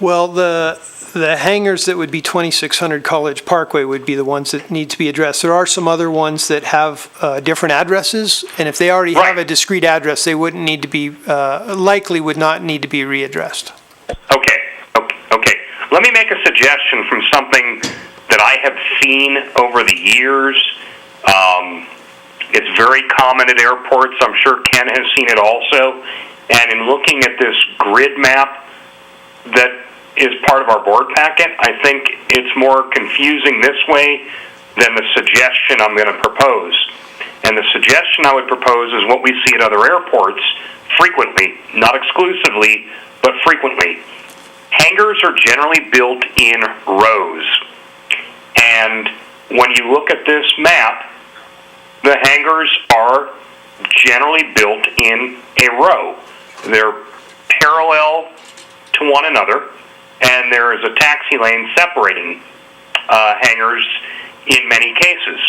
S13: Well, the hangars that would be 2600 College Parkway would be the ones that need to be addressed. There are some other ones that have different addresses, and if they already have a discrete address, they wouldn't need to be, likely would not need to be readdressed.
S6: Okay. Let me make a suggestion from something that I have seen over the years. It's very common at airports. I'm sure Ken has seen it also. And in looking at this grid map that is part of our board packet, I think it's more confusing this way than the suggestion I'm going to propose. And the suggestion I would propose is what we see at other airports frequently, not exclusively, but frequently. Hangars are generally built in rows. And when you look at this map, the hangars are generally built in a row. They're parallel to one another, and there is a taxi lane separating hangars in many cases.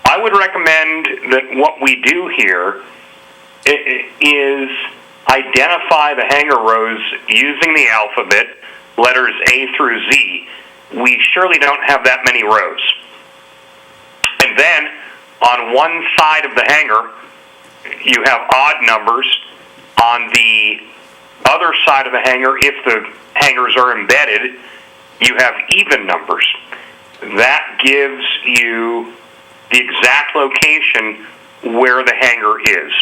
S6: I would recommend that what we do here is identify the hangar rows using the alphabet, letters A through Z. We surely don't have that many rows. And then, on one side of the hangar, you have odd numbers. On the other side of the hangar, if the hangars are embedded, you have even numbers. That gives you the exact location where the hangar is.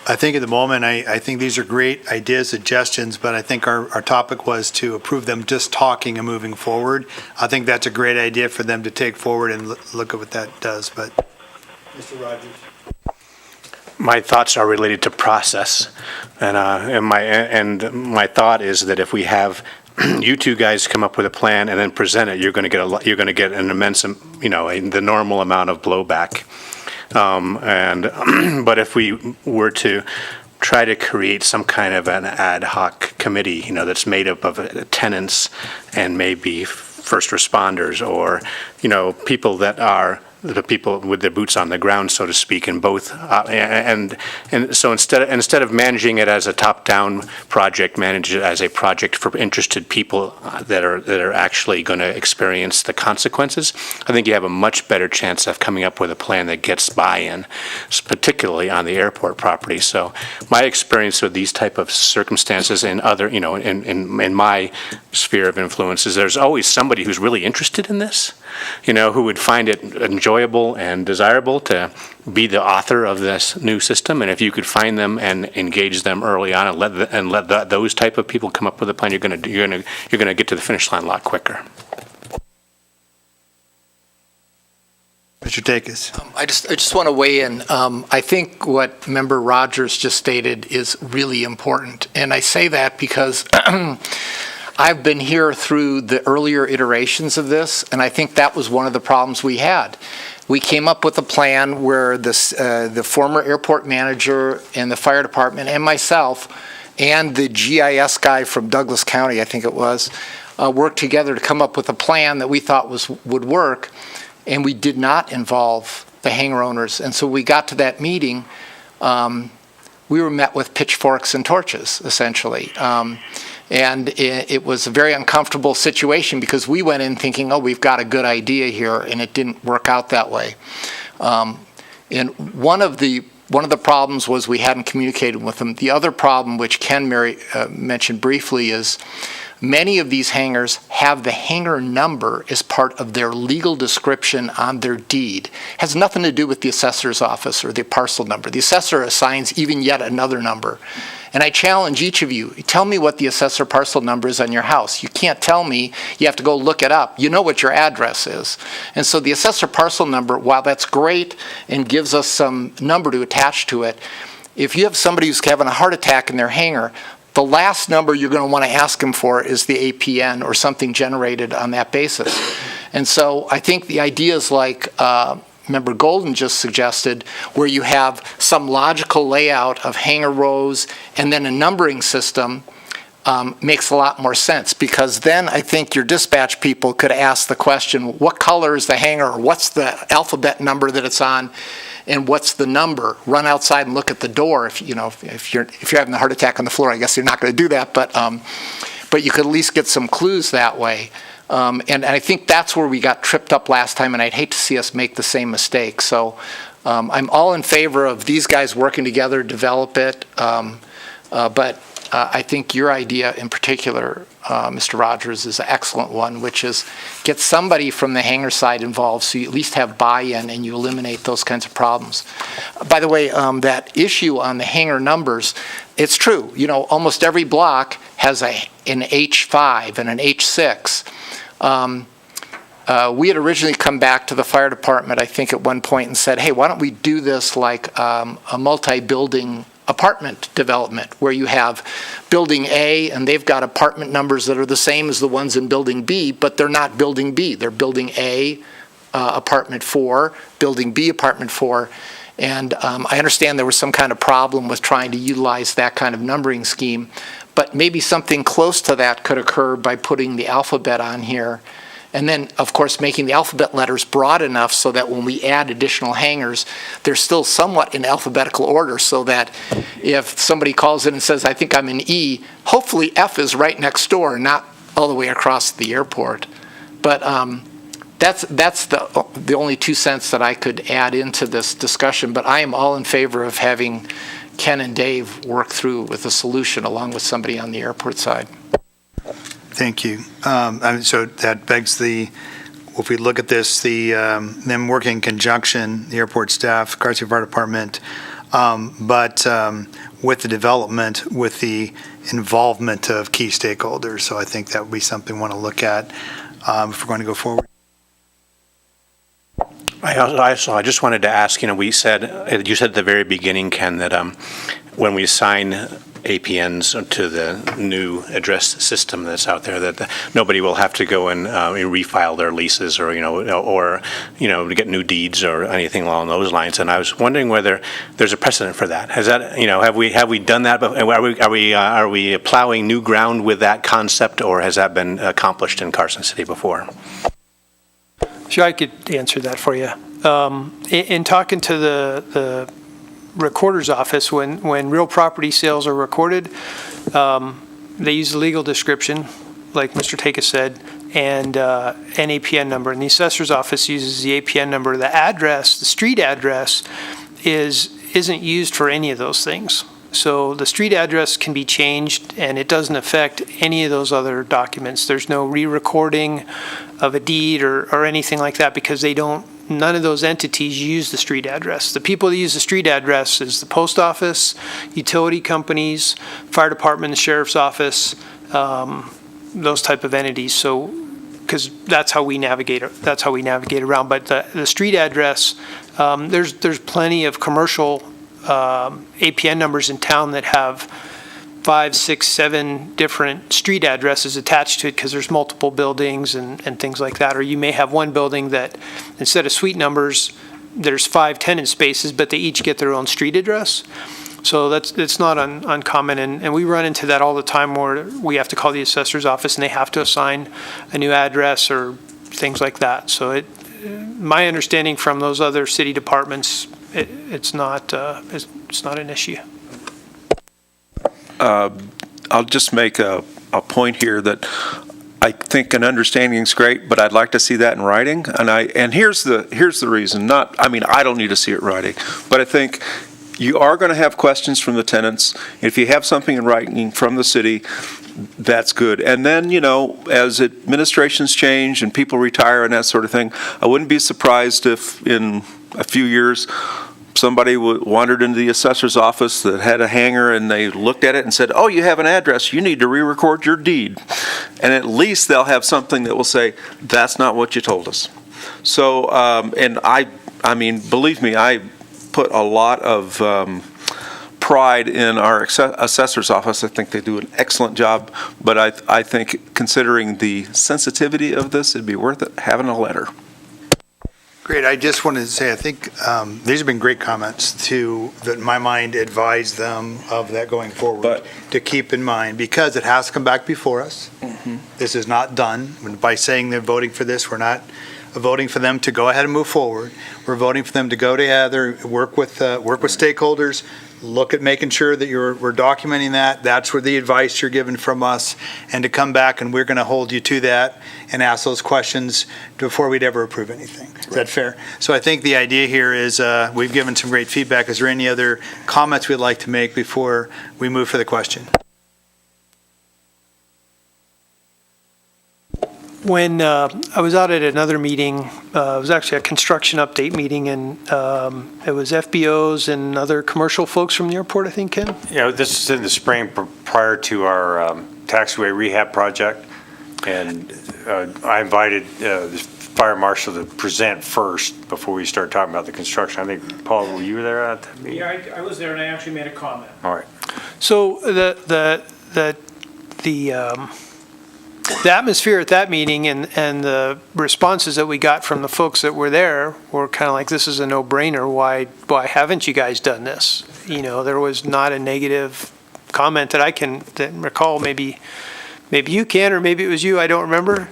S2: I think at the moment, I think these are great ideas, suggestions, but I think our topic was to approve them just talking and moving forward. I think that's a great idea for them to take forward and look at what that does, but. Mr. Rogers?
S12: My thoughts are related to process, and my thought is that if we have you two guys come up with a plan and then present it, you're going to get an immense, the normal amount of blowback. But if we were to try to create some kind of an ad hoc committee, that's made up of tenants and maybe first responders, or people that are the people with their boots on the ground, so to speak, in both. And so instead of managing it as a top-down project, manage it as a project for interested people that are actually going to experience the consequences. I think you have a much better chance of coming up with a plan that gets buy-in, particularly on the airport property. So my experience with these type of circumstances in other, in my sphere of influence is there's always somebody who's really interested in this, who would find it enjoyable and desirable to be the author of this new system. And if you could find them and engage them early on and let those type of people come up with a plan, you're going to get to the finish line a lot quicker.
S2: Mr. Takis.
S5: I just want to weigh in. I think what Member Rogers just stated is really important. And I say that because I've been here through the earlier iterations of this, and I think that was one of the problems we had. We came up with a plan where the former airport manager and the fire department and myself and the GIS guy from Douglas County, I think it was, worked together to come up with a plan that we thought would work. And we did not involve the hangar owners. And so we got to that meeting, we were met with pitchforks and torches, essentially. And it was a very uncomfortable situation because we went in thinking, oh, we've got a good idea here, and it didn't work out that way. And one of the problems was we hadn't communicated with them. The other problem, which Ken mentioned briefly, is many of these hangars have the hangar number as part of their legal description on their deed. It has nothing to do with the assessor's office or the parcel number. The assessor assigns even yet another number. And I challenge each of you, tell me what the assessor parcel number is on your house. You can't tell me, you have to go look it up. You know what your address is. And so the assessor parcel number, while that's great and gives us some number to attach to it, if you have somebody who's having a heart attack in their hangar, the last number you're going to want to ask them for is the APN or something generated on that basis. And so I think the ideas like Member Golden just suggested, where you have some logical layout of hangar rows and then a numbering system, makes a lot more sense, because then I think your dispatch people could ask the question, what color is the hangar, or what's the alphabet number that it's on, and what's the number? Run outside and look at the door. If you're having a heart attack on the floor, I guess you're not going to do that, but you could at least get some clues that way. And I think that's where we got tripped up last time, and I'd hate to see us make the same mistake. So I'm all in favor of these guys working together to develop it, but I think your idea in particular, Mr. Rogers, is an excellent one, which is get somebody from the hangar side involved so you at least have buy-in and you eliminate those kinds of problems. By the way, that issue on the hangar numbers, it's true. Almost every block has an H5 and an H6. We had originally come back to the fire department, I think, at one point and said, hey, why don't we do this like a multi-building apartment development where you have building A and they've got apartment numbers that are the same as the ones in building B, but they're not building B. They're building A, apartment 4, building B, apartment 4. And I understand there was some kind of problem with trying to utilize that kind of numbering scheme, but maybe something close to that could occur by putting the alphabet on here. And then, of course, making the alphabet letters broad enough so that when we add additional hangars, they're still somewhat in alphabetical order, so that if somebody calls in and says, I think I'm in E, hopefully F is right next door, not all the way across the airport. But that's the only 2 cents that I could add into this discussion. But I am all in favor of having Ken and Dave work through with a solution along with somebody on the airport side.
S2: Thank you. So that begs if we look at this, them working in conjunction, the airport staff, Carson City Fire Department, but with the development, with the involvement of key stakeholders. So I think that would be something we want to look at if we're going to go forward.
S12: I just wanted to ask, you said at the very beginning, Ken, that when we assign APNs to the new address system that's out there, that nobody will have to go and refile their leases or to get new deeds or anything along those lines. And I was wondering whether there's a precedent for that. Has that, have we done that? Are we plowing new ground with that concept, or has that been accomplished in Carson City before?
S13: Sure, I could answer that for you. In talking to the recorder's office, when real property sales are recorded, they use the legal description, like Mr. Takis said, and an APN number. And the assessor's office uses the APN number. The address, the street address, isn't used for any of those things. So the street address can be changed, and it doesn't affect any of those other documents. There's no re-recording of a deed or anything like that, because none of those entities use the street address. The people that use the street address is the post office, utility companies, fire department, the sheriff's office, those type of entities. So because that's how we navigate around. But the street address, there's plenty of commercial APN numbers in town that have 5, 6, 7 different street addresses attached to it because there's multiple buildings and things like that. Or you may have one building that instead of suite numbers, there's 5 tenant spaces, but they each get their own street address. So it's not uncommon, and we run into that all the time where we have to call the assessor's office and they have to assign a new address or things like that. So my understanding from those other city departments, it's not an issue.
S11: I'll just make a point here that I think an understanding is great, but I'd like to see that in writing. And here's the reason. I don't need to see it in writing, but I think you are going to have questions from the tenants. If you have something in writing from the city, that's good. And then, as administrations change and people retire and that sort of thing, I wouldn't be surprised if in a few years somebody wandered into the assessor's office that had a hanger and they looked at it and said, oh, you have an address, you need to re-record your deed. And at least they'll have something that will say, that's not what you told us. So, and I mean, believe me, I put a lot of pride in our assessor's office. I think they do an excellent job, but I think considering the sensitivity of this, it'd be worth it having a letter.
S2: Great. I just wanted to say, I think these have been great comments that in my mind advise them of that going forward to keep in mind, because it has to come back before us. Mm-hmm. This is not done. By saying they're voting for this, we're not voting for them to go ahead and move forward. We're voting for them to go together, work with stakeholders, look at making sure that we're documenting that. That's where the advice you're given from us, and to come back and we're going to hold you to that and ask those questions before we'd ever approve anything. Is that fair? So I think the idea here is we've given some great feedback. Is there any other comments we'd like to make before we move for the question?
S13: When I was out at another meeting, it was actually a construction update meeting, and it was FBOs and other commercial folks from the airport, I think, Ken?
S4: Yeah, this is in the spring prior to our taxiway rehab project, and I invited the fire marshal to present first before we start talking about the construction. I think, Paul, were you there at that meeting?
S8: Yeah, I was there, and I actually made a comment.
S4: All right.
S13: So the atmosphere at that meeting and the responses that we got from the folks that were there were kind of like, this is a no-brainer. Why haven't you guys done this? There was not a negative comment that I can recall. Maybe you can, or maybe it was you. I don't remember.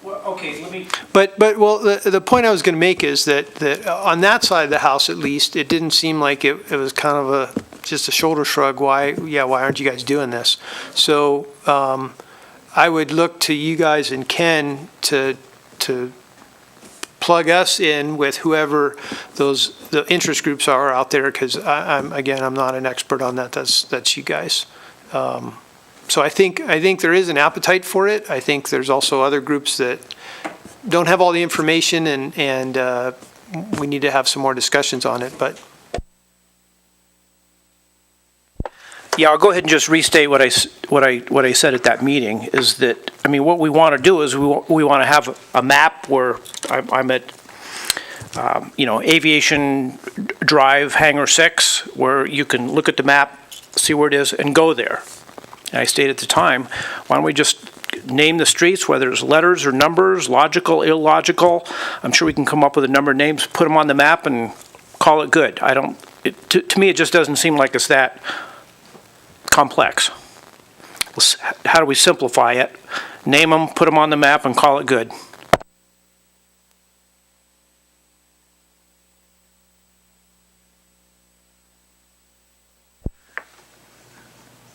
S8: Well, okay, let me.
S13: But the point I was going to make is that on that side of the house, at least, it didn't seem like it was kind of just a shoulder shrug. Why aren't you guys doing this? So. I would look to you guys and Ken to plug us in with whoever the interest groups are out there, because I'm not an expert on that. That's you guys. So I think there is an appetite for it. I think there's also other groups that don't have all the information, and we need to have some more discussions on it. But.
S8: Yeah, I'll go ahead and just restate what I said at that meeting, is that, what we want to do is we want to have a map where I'm at, Aviation Drive, Hangar 6, where you can look at the map, see where it is, and go there. And I stated at the time, why don't we just name the streets, whether it's letters or numbers, logical, illogical. I'm sure we can come up with a number of names, put them on the map, and call it good. To me, it just doesn't seem like it's that complex. How do we simplify it? Name them, put them on the map, and call it good.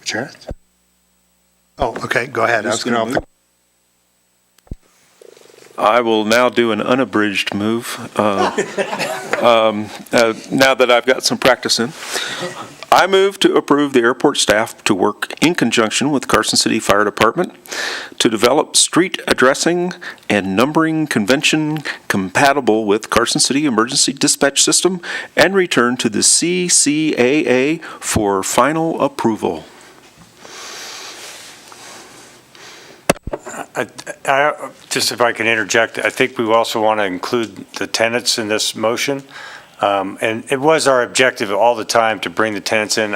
S2: Sure. Oh, okay, go ahead.
S11: I will now do an unabridged move, now that I've got some practice in. I move to approve the airport staff to work in conjunction with Carson City Fire Department to develop street addressing and numbering convention compatible with Carson City Emergency Dispatch System and return to the CCAA for final approval.
S4: Just if I can interject, I think we also want to include the tenants in this motion. And it was our objective all the time to bring the tenants in.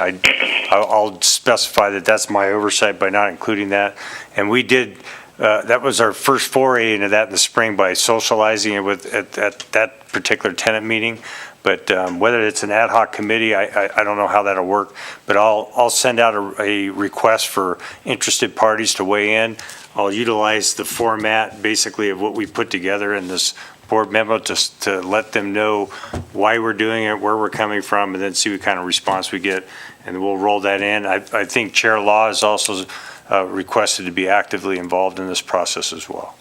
S4: I'll specify that that's my oversight by not including that. And we did, that was our first foray into that in the spring by socializing it with at that particular tenant meeting. But whether it's an ad hoc committee, I don't know how that'll work. But I'll send out a request for interested parties to weigh in. I'll utilize the format basically of what we put together in this board memo just to let them know why we're doing it, where we're coming from, and then see what kind of response we get. And we'll roll that in. I think Chair Law is also requested to be actively involved in this process as well.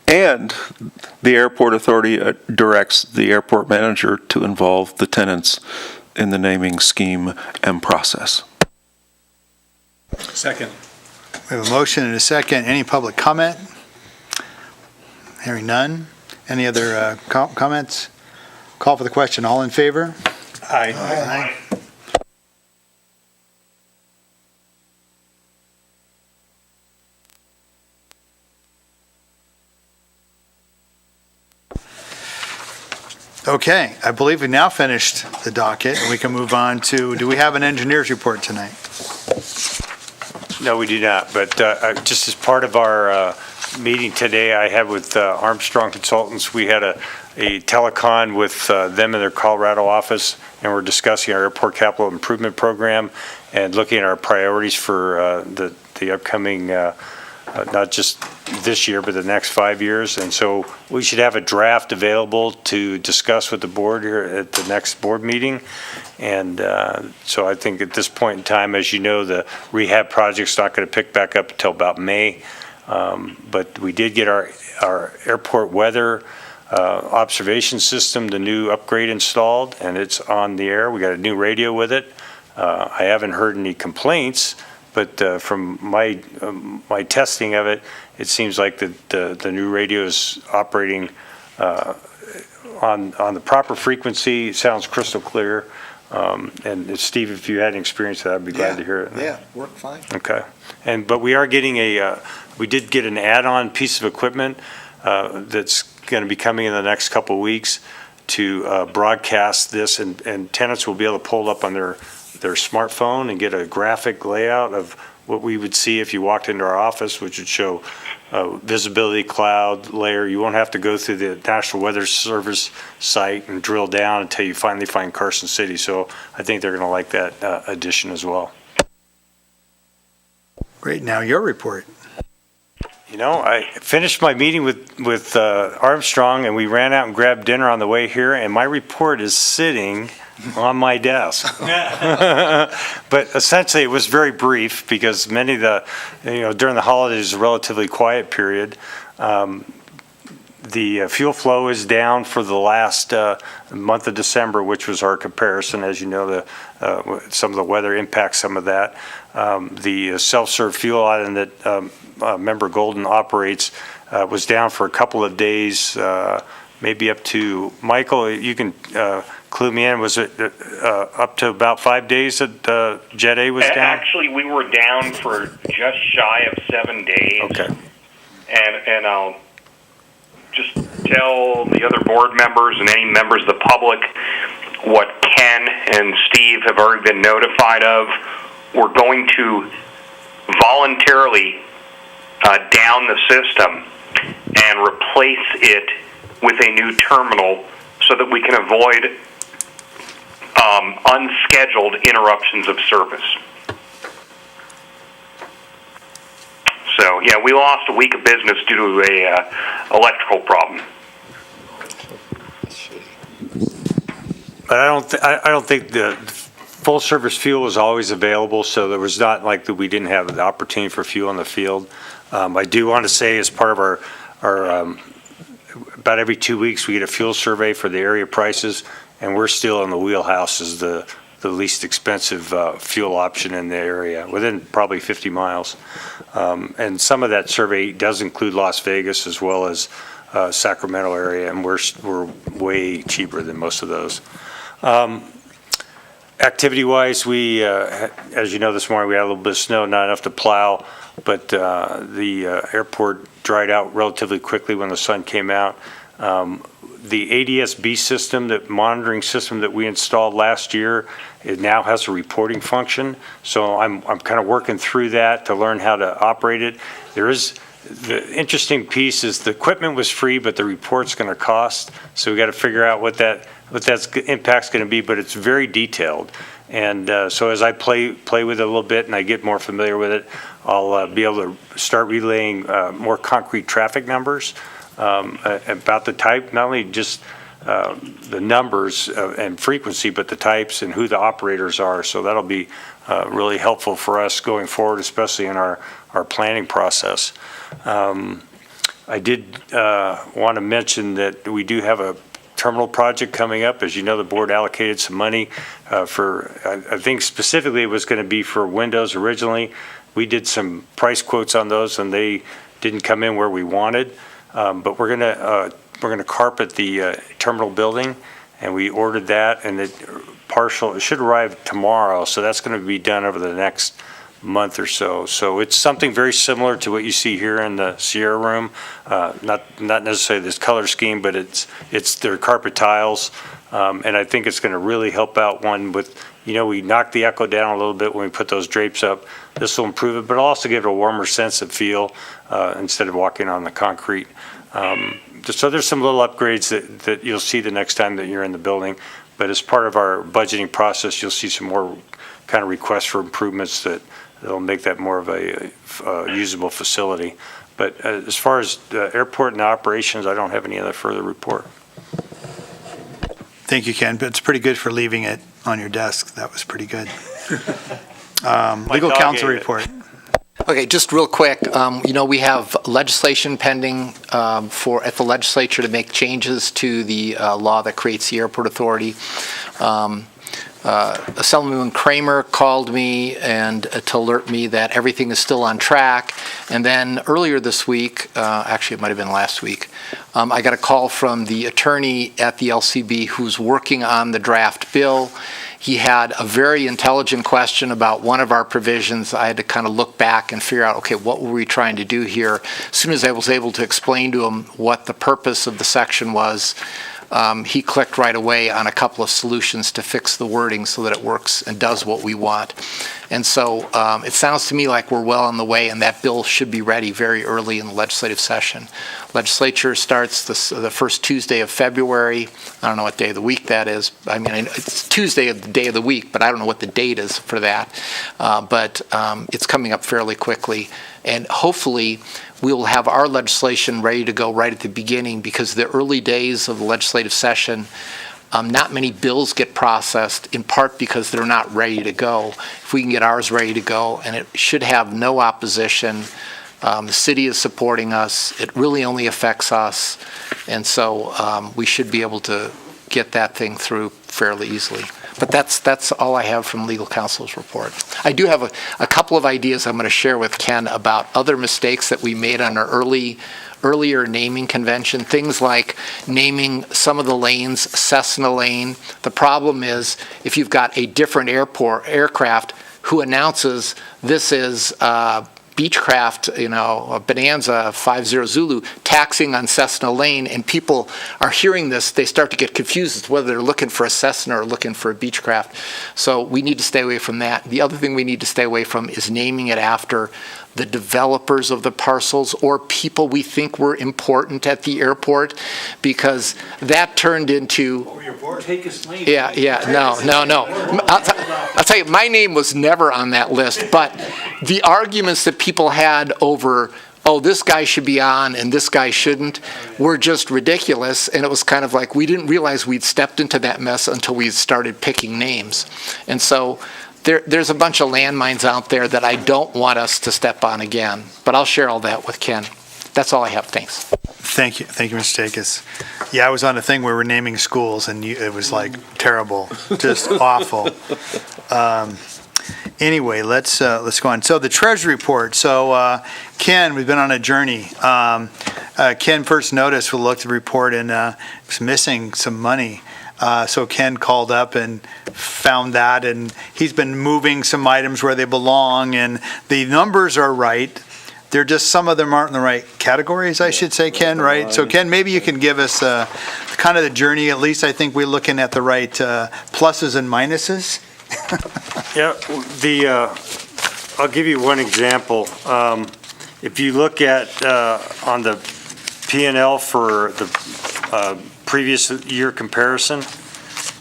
S11: And the airport authority directs the airport manager to involve the tenants in the naming scheme and process.
S12: Second.
S2: We have a motion and a second. Any public comment? Hearing none. Any other comments? Call for the question. All in favor?
S12: Aye.
S2: Aye. Okay, I believe we've now finished the docket, and we can move on to, do we have an engineer's report tonight?
S4: No, we do not. But just as part of our meeting today I had with Armstrong Consultants, we had a telecon with them in their Colorado office, and we're discussing our airport capital improvement program and looking at our priorities for the upcoming, not just this year, but the next 5 years. And so we should have a draft available to discuss with the board here at the next board meeting. And so I think at this point in time, as you know, the rehab project's not going to pick back up until about May. But we did get our airport weather observation system, the new upgrade installed, and it's on the air. We got a new radio with it. I haven't heard any complaints, but from my testing of it, it seems like the new radio is operating on the proper frequency. It sounds crystal clear. And Steve, if you had any experience with that, I'd be glad to hear it.
S5: Yeah, worked fine.
S4: Okay. But we are getting we did get an add-on piece of equipment that's going to be coming in the next couple of weeks to broadcast this, and tenants will be able to pull up on their smartphone and get a graphic layout of what we would see if you walked into our office, which would show visibility cloud layer. You won't have to go through the National Weather Service site and drill down until you finally find Carson City. So I think they're going to like that addition as well.
S2: Great. Now your report.
S4: You know, I finished my meeting with Armstrong, and we ran out and grabbed dinner on the way here, and my report is sitting on my desk. But essentially, it was very brief because many of during the holidays, a relatively quiet period. The fuel flow is down for the last month of December, which was our comparison. As you know, some of the weather impacts some of that. The self-serve fuel item that Member Golden operates was down for a couple of days, maybe up to, Michael, you can clue me in, was it up to about 5 days that Jet A was down?
S6: Actually, we were down for just shy of 7 days.
S4: Okay.
S6: And I'll just tell the other board members and any members of the public what Ken and Steve have already been notified of. We're going to voluntarily down the system and replace it with a new terminal so that we can avoid unscheduled interruptions of service. So, yeah, we lost a week of business due to a electrical problem.
S4: But I don't think the full service fuel was always available, so there was not like that we didn't have the opportunity for fuel in the field. I do want to say, as part of our about every 2 weeks we get a fuel survey for the area prices, and we're still in the wheelhouse as the least expensive fuel option in the area, within probably 50 miles. And some of that survey does include Las Vegas as well as Sacramento area, and we're way cheaper than most of those. Activity-wise, we, as you know, this morning, we had a little bit of snow, not enough to plow, but the airport dried out relatively quickly when the sun came out. The ADS-B system, that monitoring system that we installed last year, it now has a reporting function. So I'm kind of working through that to learn how to operate it. The interesting piece is the equipment was free, but the report's going to cost. So we got to figure out what that impact's going to be, but it's very detailed. And so as I play with it a little bit and I get more familiar with it, I'll be able to start relaying more concrete traffic numbers about the type, not only just the numbers and frequency, but the types and who the operators are. So that'll be really helpful for us going forward, especially in our planning process. I did want to mention that we do have a terminal project coming up. As you know, the board allocated some money for, I think specifically it was going to be for windows originally. We did some price quotes on those and they didn't come in where we wanted. But we're going to carpet the terminal building, and we ordered that, and it should arrive tomorrow. So that's going to be done over the next month or so. So it's something very similar to what you see here in the Sierra Room. Not necessarily this color scheme, but it's their carpet tiles, and I think it's going to really help out one with. We knocked the echo down a little bit when we put those drapes up. This will improve it, but it'll also give it a warmer sense of feel instead of walking on the concrete. So there's some little upgrades that you'll see the next time that you're in the building. But as part of our budgeting process, you'll see some more kind of requests for improvements that'll make that more of a usable facility. But as far as the airport and operations, I don't have any other further report.
S2: Thank you, Ken. But it's pretty good for leaving it on your desk. That was pretty good. Legal counsel report.
S5: Okay, just real quick, we have legislation pending at the legislature to make changes to the law that creates the airport authority. Assemblyman Kramer called me and to alert me that everything is still on track. And then earlier this week, actually it might have been last week, I got a call from the attorney at the LCB who's working on the draft bill. He had a very intelligent question about one of our provisions. I had to kind of look back and figure out, okay, what were we trying to do here? As soon as I was able to explain to him what the purpose of the section was, he clicked right away on a couple of solutions to fix the wording so that it works and does what we want. And so it sounds to me like we're well on the way, and that bill should be ready very early in the legislative session. Legislature starts the first Tuesday of February. I don't know what day of the week that is. I mean, it's Tuesday of the day of the week, but I don't know what the date is for that. But it's coming up fairly quickly. And hopefully, we will have our legislation ready to go right at the beginning, because the early days of the legislative session, not many bills get processed, in part because they're not ready to go. If we can get ours ready to go, and it should have no opposition, the city is supporting us, it really only affects us, and so we should be able to get that thing through fairly easily. But that's all I have from legal counsel's report. I do have a couple of ideas I'm going to share with Ken about other mistakes that we made on our earlier naming convention, things like naming some of the lanes Cessna Lane. The problem is if you've got a different aircraft who announces this is Beechcraft, Bonanza 50 Zulu, taxiing on Cessna Lane, and people are hearing this, they start to get confused as to whether they're looking for a Cessna or looking for a Beechcraft. So we need to stay away from that. The other thing we need to stay away from is naming it after the developers of the parcels or people we think were important at the airport, because that turned into... No. I'll tell you, my name was never on that list, but the arguments that people had over, oh, this guy should be on and this guy shouldn't, were just ridiculous. And it was kind of like we didn't realize we'd stepped into that mess until we started picking names. And so there's a bunch of landmines out there that I don't want us to step on again. But I'll share all that with Ken. That's all I have. Thanks.
S2: Thank you, Mr. Takis. Yeah, I was on a thing where we're naming schools, and it was like terrible, just awful. Anyway, let's go on. So the Treasury report. So Ken, we've been on a journey. Ken first noticed we looked at the report and was missing some money. So Ken called up and found that, and he's been moving some items where they belong, and the numbers are right. They're just, some of them aren't in the right categories, I should say, Ken, right? So Ken, maybe you can give us kind of the journey. At least I think we're looking at the right pluses and minuses.
S4: Yeah, I'll give you one example. If you look at on the P&L for the previous year comparison,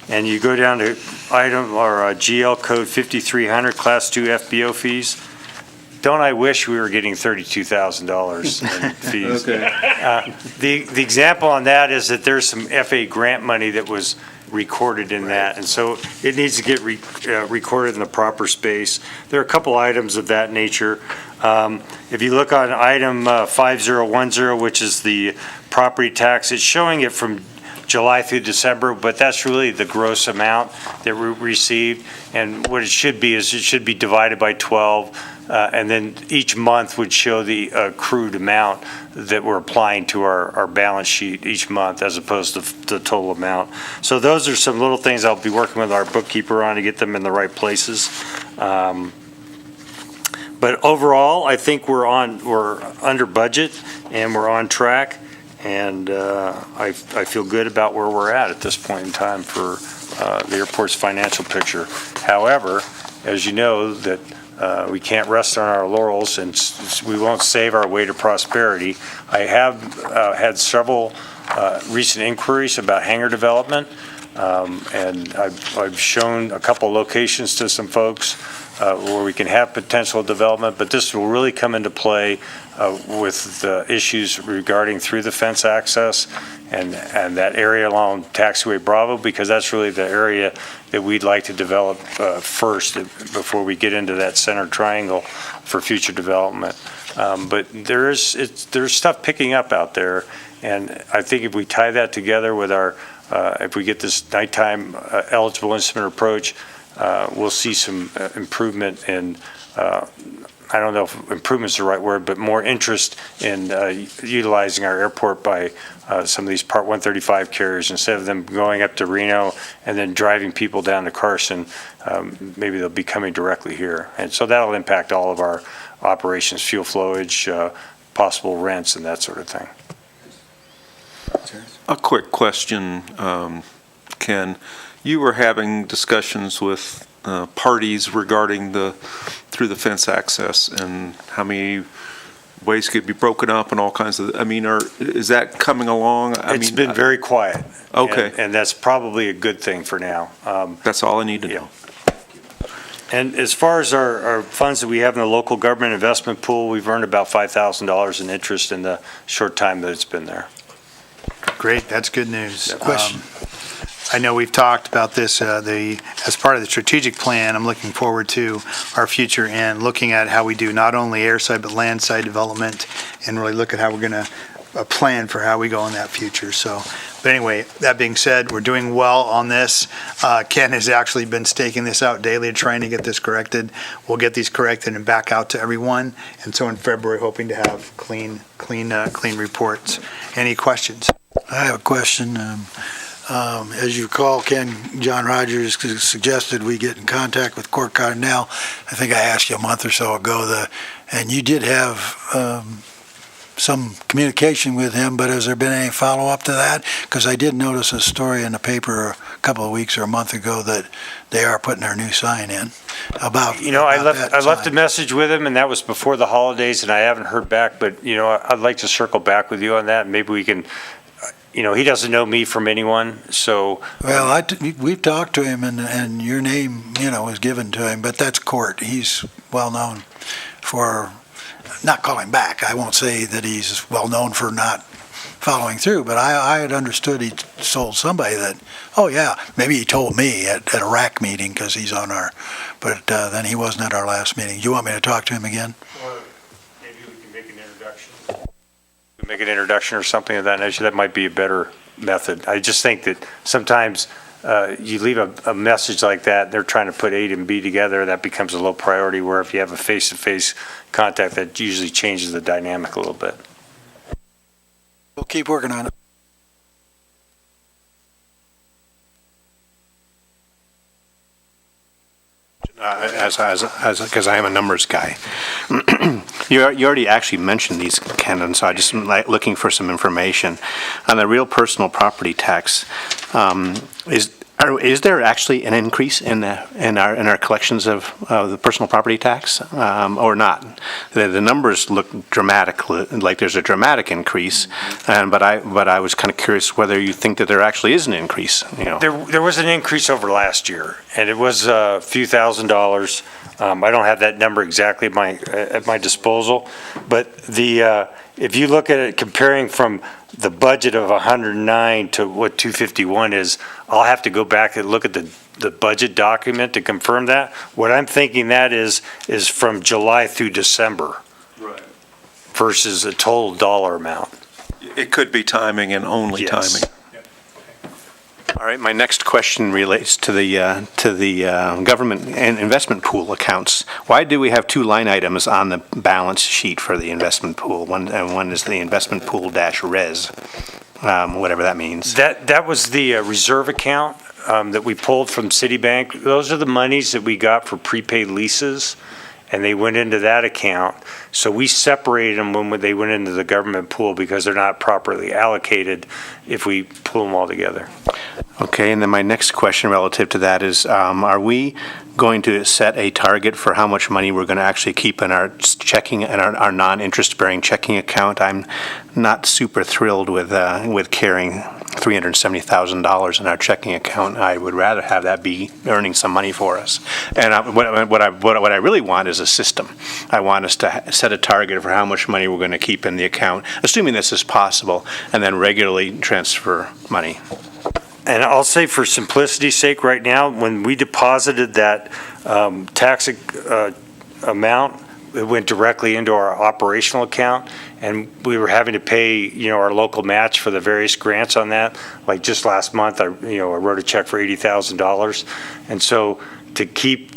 S4: and you go down to item or GL code 5300 class 2 FBO fees, don't I wish we were getting $32,000 in fees? The example on that is that there's some FA grant money that was recorded in that, and so it needs to get recorded in the proper space. There are a couple items of that nature. If you look on item 5010, which is the property tax, it's showing it from July through December, but that's really the gross amount that we received. And what it should be is it should be divided by 12, and then each month would show the accrued amount that we're applying to our balance sheet each month as opposed to the total amount. So those are some little things I'll be working with our bookkeeper on to get them in the right places. But overall, I think we're under budget and we're on track. And I feel good about where we're at this point in time for the airport's financial picture. However, as you know, that we can't rest on our laurels, and we won't save our way to prosperity. I have had several recent inquiries about hangar development, and I've shown a couple locations to some folks where we can have potential development, but this will really come into play with the issues regarding through the fence access and that area along Taxiway Bravo, because that's really the area that we'd like to develop first before we get into that center triangle for future development. But there's stuff picking up out there, and I think if we tie that together with our, if we get this nighttime eligible instrument approach, we'll see some improvement in, I don't know if improvement's the right word, but more interest in utilizing our airport by some of these Part 135 carriers. Instead of them going up to Reno and then driving people down to Carson, maybe they'll be coming directly here. And so that'll impact all of our operations, fuel flowage, possible rents, and that sort of thing.
S11: A quick question, Ken. You were having discussions with parties regarding the through the fence access and how many ways could be broken up and all kinds of, is that coming along?
S4: It's been very quiet.
S11: Okay.
S4: And that's probably a good thing for now.
S11: That's all I need to know.
S4: And as far as our funds that we have in the local government investment pool, we've earned about $5,000 in interest in the short time that it's been there.
S2: Great, that's good news. Question. I know we've talked about this as part of the strategic plan. I'm looking forward to our future and looking at how we do not only airside but landside development, and really look at how we're going to plan for how we go in that future. So, but anyway, that being said, we're doing well on this. Ken has actually been staking this out daily, trying to get this corrected. We'll get these corrected and back out to everyone. And so in February, hoping to have clean reports. Any questions?
S10: I have a question. As you recall, John Rogers suggested we get in contact with Court Cardinal. I think I asked you a month or so ago, and you did have some communication with him, but has there been any follow-up to that? Because I did notice a story in the paper a couple of weeks or a month ago that they are putting their new sign in about
S4: I left a message with him, and that was before the holidays, and I haven't heard back, but, I'd like to circle back with you on that. Maybe we can, he doesn't know me from anyone, so.
S10: Well, we've talked to him, and your name, was given to him, but that's Court. He's well-known for not calling back. I won't say that he's well-known for not following through, but I had understood he told somebody that, oh yeah, maybe he told me at a RAC meeting because he's on but then he wasn't at our last meeting. You want me to talk to him again?
S4: Or maybe we can make an introduction. Make an introduction or something of that nature. That might be a better method. I just think that sometimes you leave a message like that, they're trying to put A and B together, that becomes a low priority, where if you have a face-to-face contact, that usually changes the dynamic a little bit.
S10: We'll keep working on it.
S12: because I am a numbers guy. You already actually mentioned these, Ken, and so I just am looking for some information. On the real personal property tax, is there actually an increase in our collections of the personal property tax, or not? The numbers look dramatic, like there's a dramatic increase, but I was kind of curious whether you think that there actually is an increase.
S4: There was an increase over last year, and it was a few $1,000s. I don't have that number exactly at my disposal, but if you look at it comparing from the budget of 109 to what 251 is, I'll have to go back and look at the budget document to confirm that. What I'm thinking that is from July through December.
S11: Right.
S4: Versus a total dollar amount.
S11: It could be timing and only timing.
S12: All right, my next question relates to the government and investment pool accounts. Why do we have two line items on the balance sheet for the investment pool? One is the investment pool -res, whatever that means.
S4: That was the reserve account that we pulled from Citibank. Those are the monies that we got for prepaid leases, and they went into that account. So we separated them when they went into the government pool because they're not properly allocated if we pull them all together.
S12: Okay, and then my next question relative to that is, are we going to set a target for how much money we're going to actually keep in our checking and our non-interest-bearing checking account? I'm not super thrilled with carrying $370,000 in our checking account. I would rather have that be earning some money for us. And what I really want is a system. I want us to set a target for how much money we're going to keep in the account, assuming this is possible, and then regularly transfer money.
S4: And I'll say for simplicity's sake right now, when we deposited that tax amount, it went directly into our operational account, and we were having to pay, our local match for the various grants on that. Like just last month, I wrote a check for $80,000. And so to keep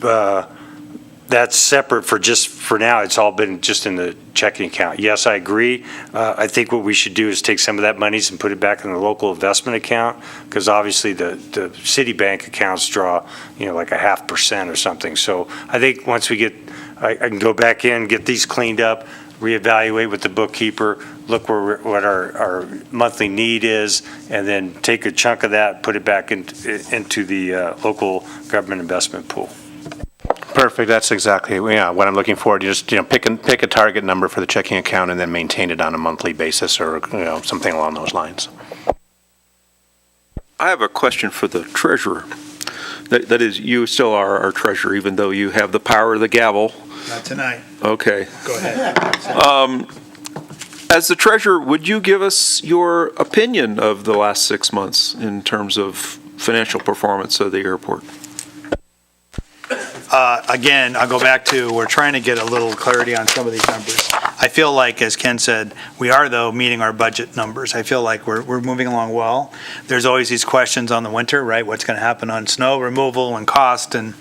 S4: that separate for now, it's all been just in the checking account. Yes, I agree. I think what we should do is take some of that monies and put it back in the local investment account, because obviously the Citibank accounts draw, like 0.5% or something. So I think once we get, I can go back in, get these cleaned up, reevaluate with the bookkeeper, look what our monthly need is, and then take a chunk of that, put it back into the local government investment pool.
S12: Perfect. That's exactly what I'm looking for. Just pick a target number for the checking account and then maintain it on a monthly basis, or something along those lines.
S11: I have a question for the treasurer. That is, you still are our treasurer, even though you have the power of the gavel.
S2: Not tonight.
S11: Okay.
S2: Go ahead.
S11: As the treasurer, would you give us your opinion of the last 6 months in terms of financial performance of the airport?
S2: Again, I'll go back to, we're trying to get a little clarity on some of these numbers. I feel like, as Ken said, we are, though, meeting our budget numbers. I feel like we're moving along well. There's always these questions on the winter, right? What's going to happen on snow removal and cost, and,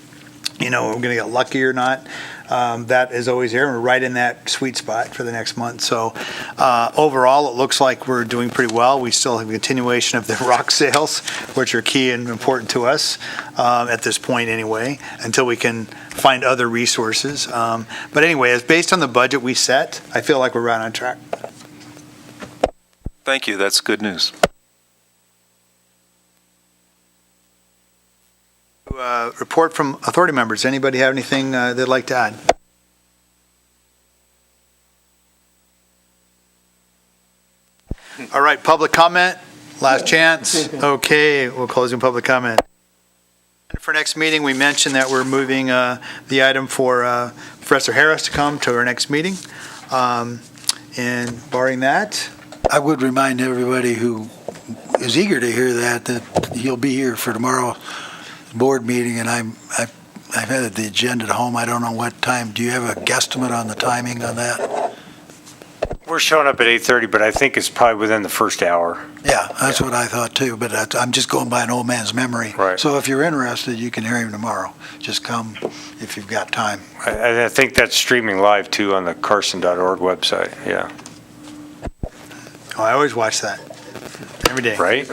S2: we're going to get lucky or not. That is always here. We're right in that sweet spot for the next month. So overall, it looks like we're doing pretty well. We still have a continuation of the rock sales, which are key and important to us at this point anyway, until we can find other resources. But anyway, as based on the budget we set, I feel like we're right on track.
S11: Thank you. That's good news.
S2: Report from authority members. Anybody have anything they'd like to add? All right, public comment, last chance. Okay, we're closing public comment. For next meeting, we mentioned that we're moving the item for Professor Harris to come to our next meeting. And barring that,
S10: I would remind everybody who is eager to hear that he'll be here for tomorrow's board meeting, and I've had the agenda at home. I don't know what time. Do you have a guesstimate on the timing on that?
S4: We're showing up at 8:30, but I think it's probably within the first hour.
S10: Yeah, that's what I thought too, but I'm just going by an old man's memory.
S4: Right.
S10: So if you're interested, you can hear him tomorrow. Just come if you've got time.
S4: I think that's streaming live too on the carson.org website, yeah.
S2: Oh, I always watch that every day.
S4: Right?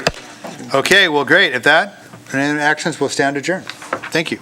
S2: Okay, well, great. If that, any actions, we'll stand adjourned. Thank you.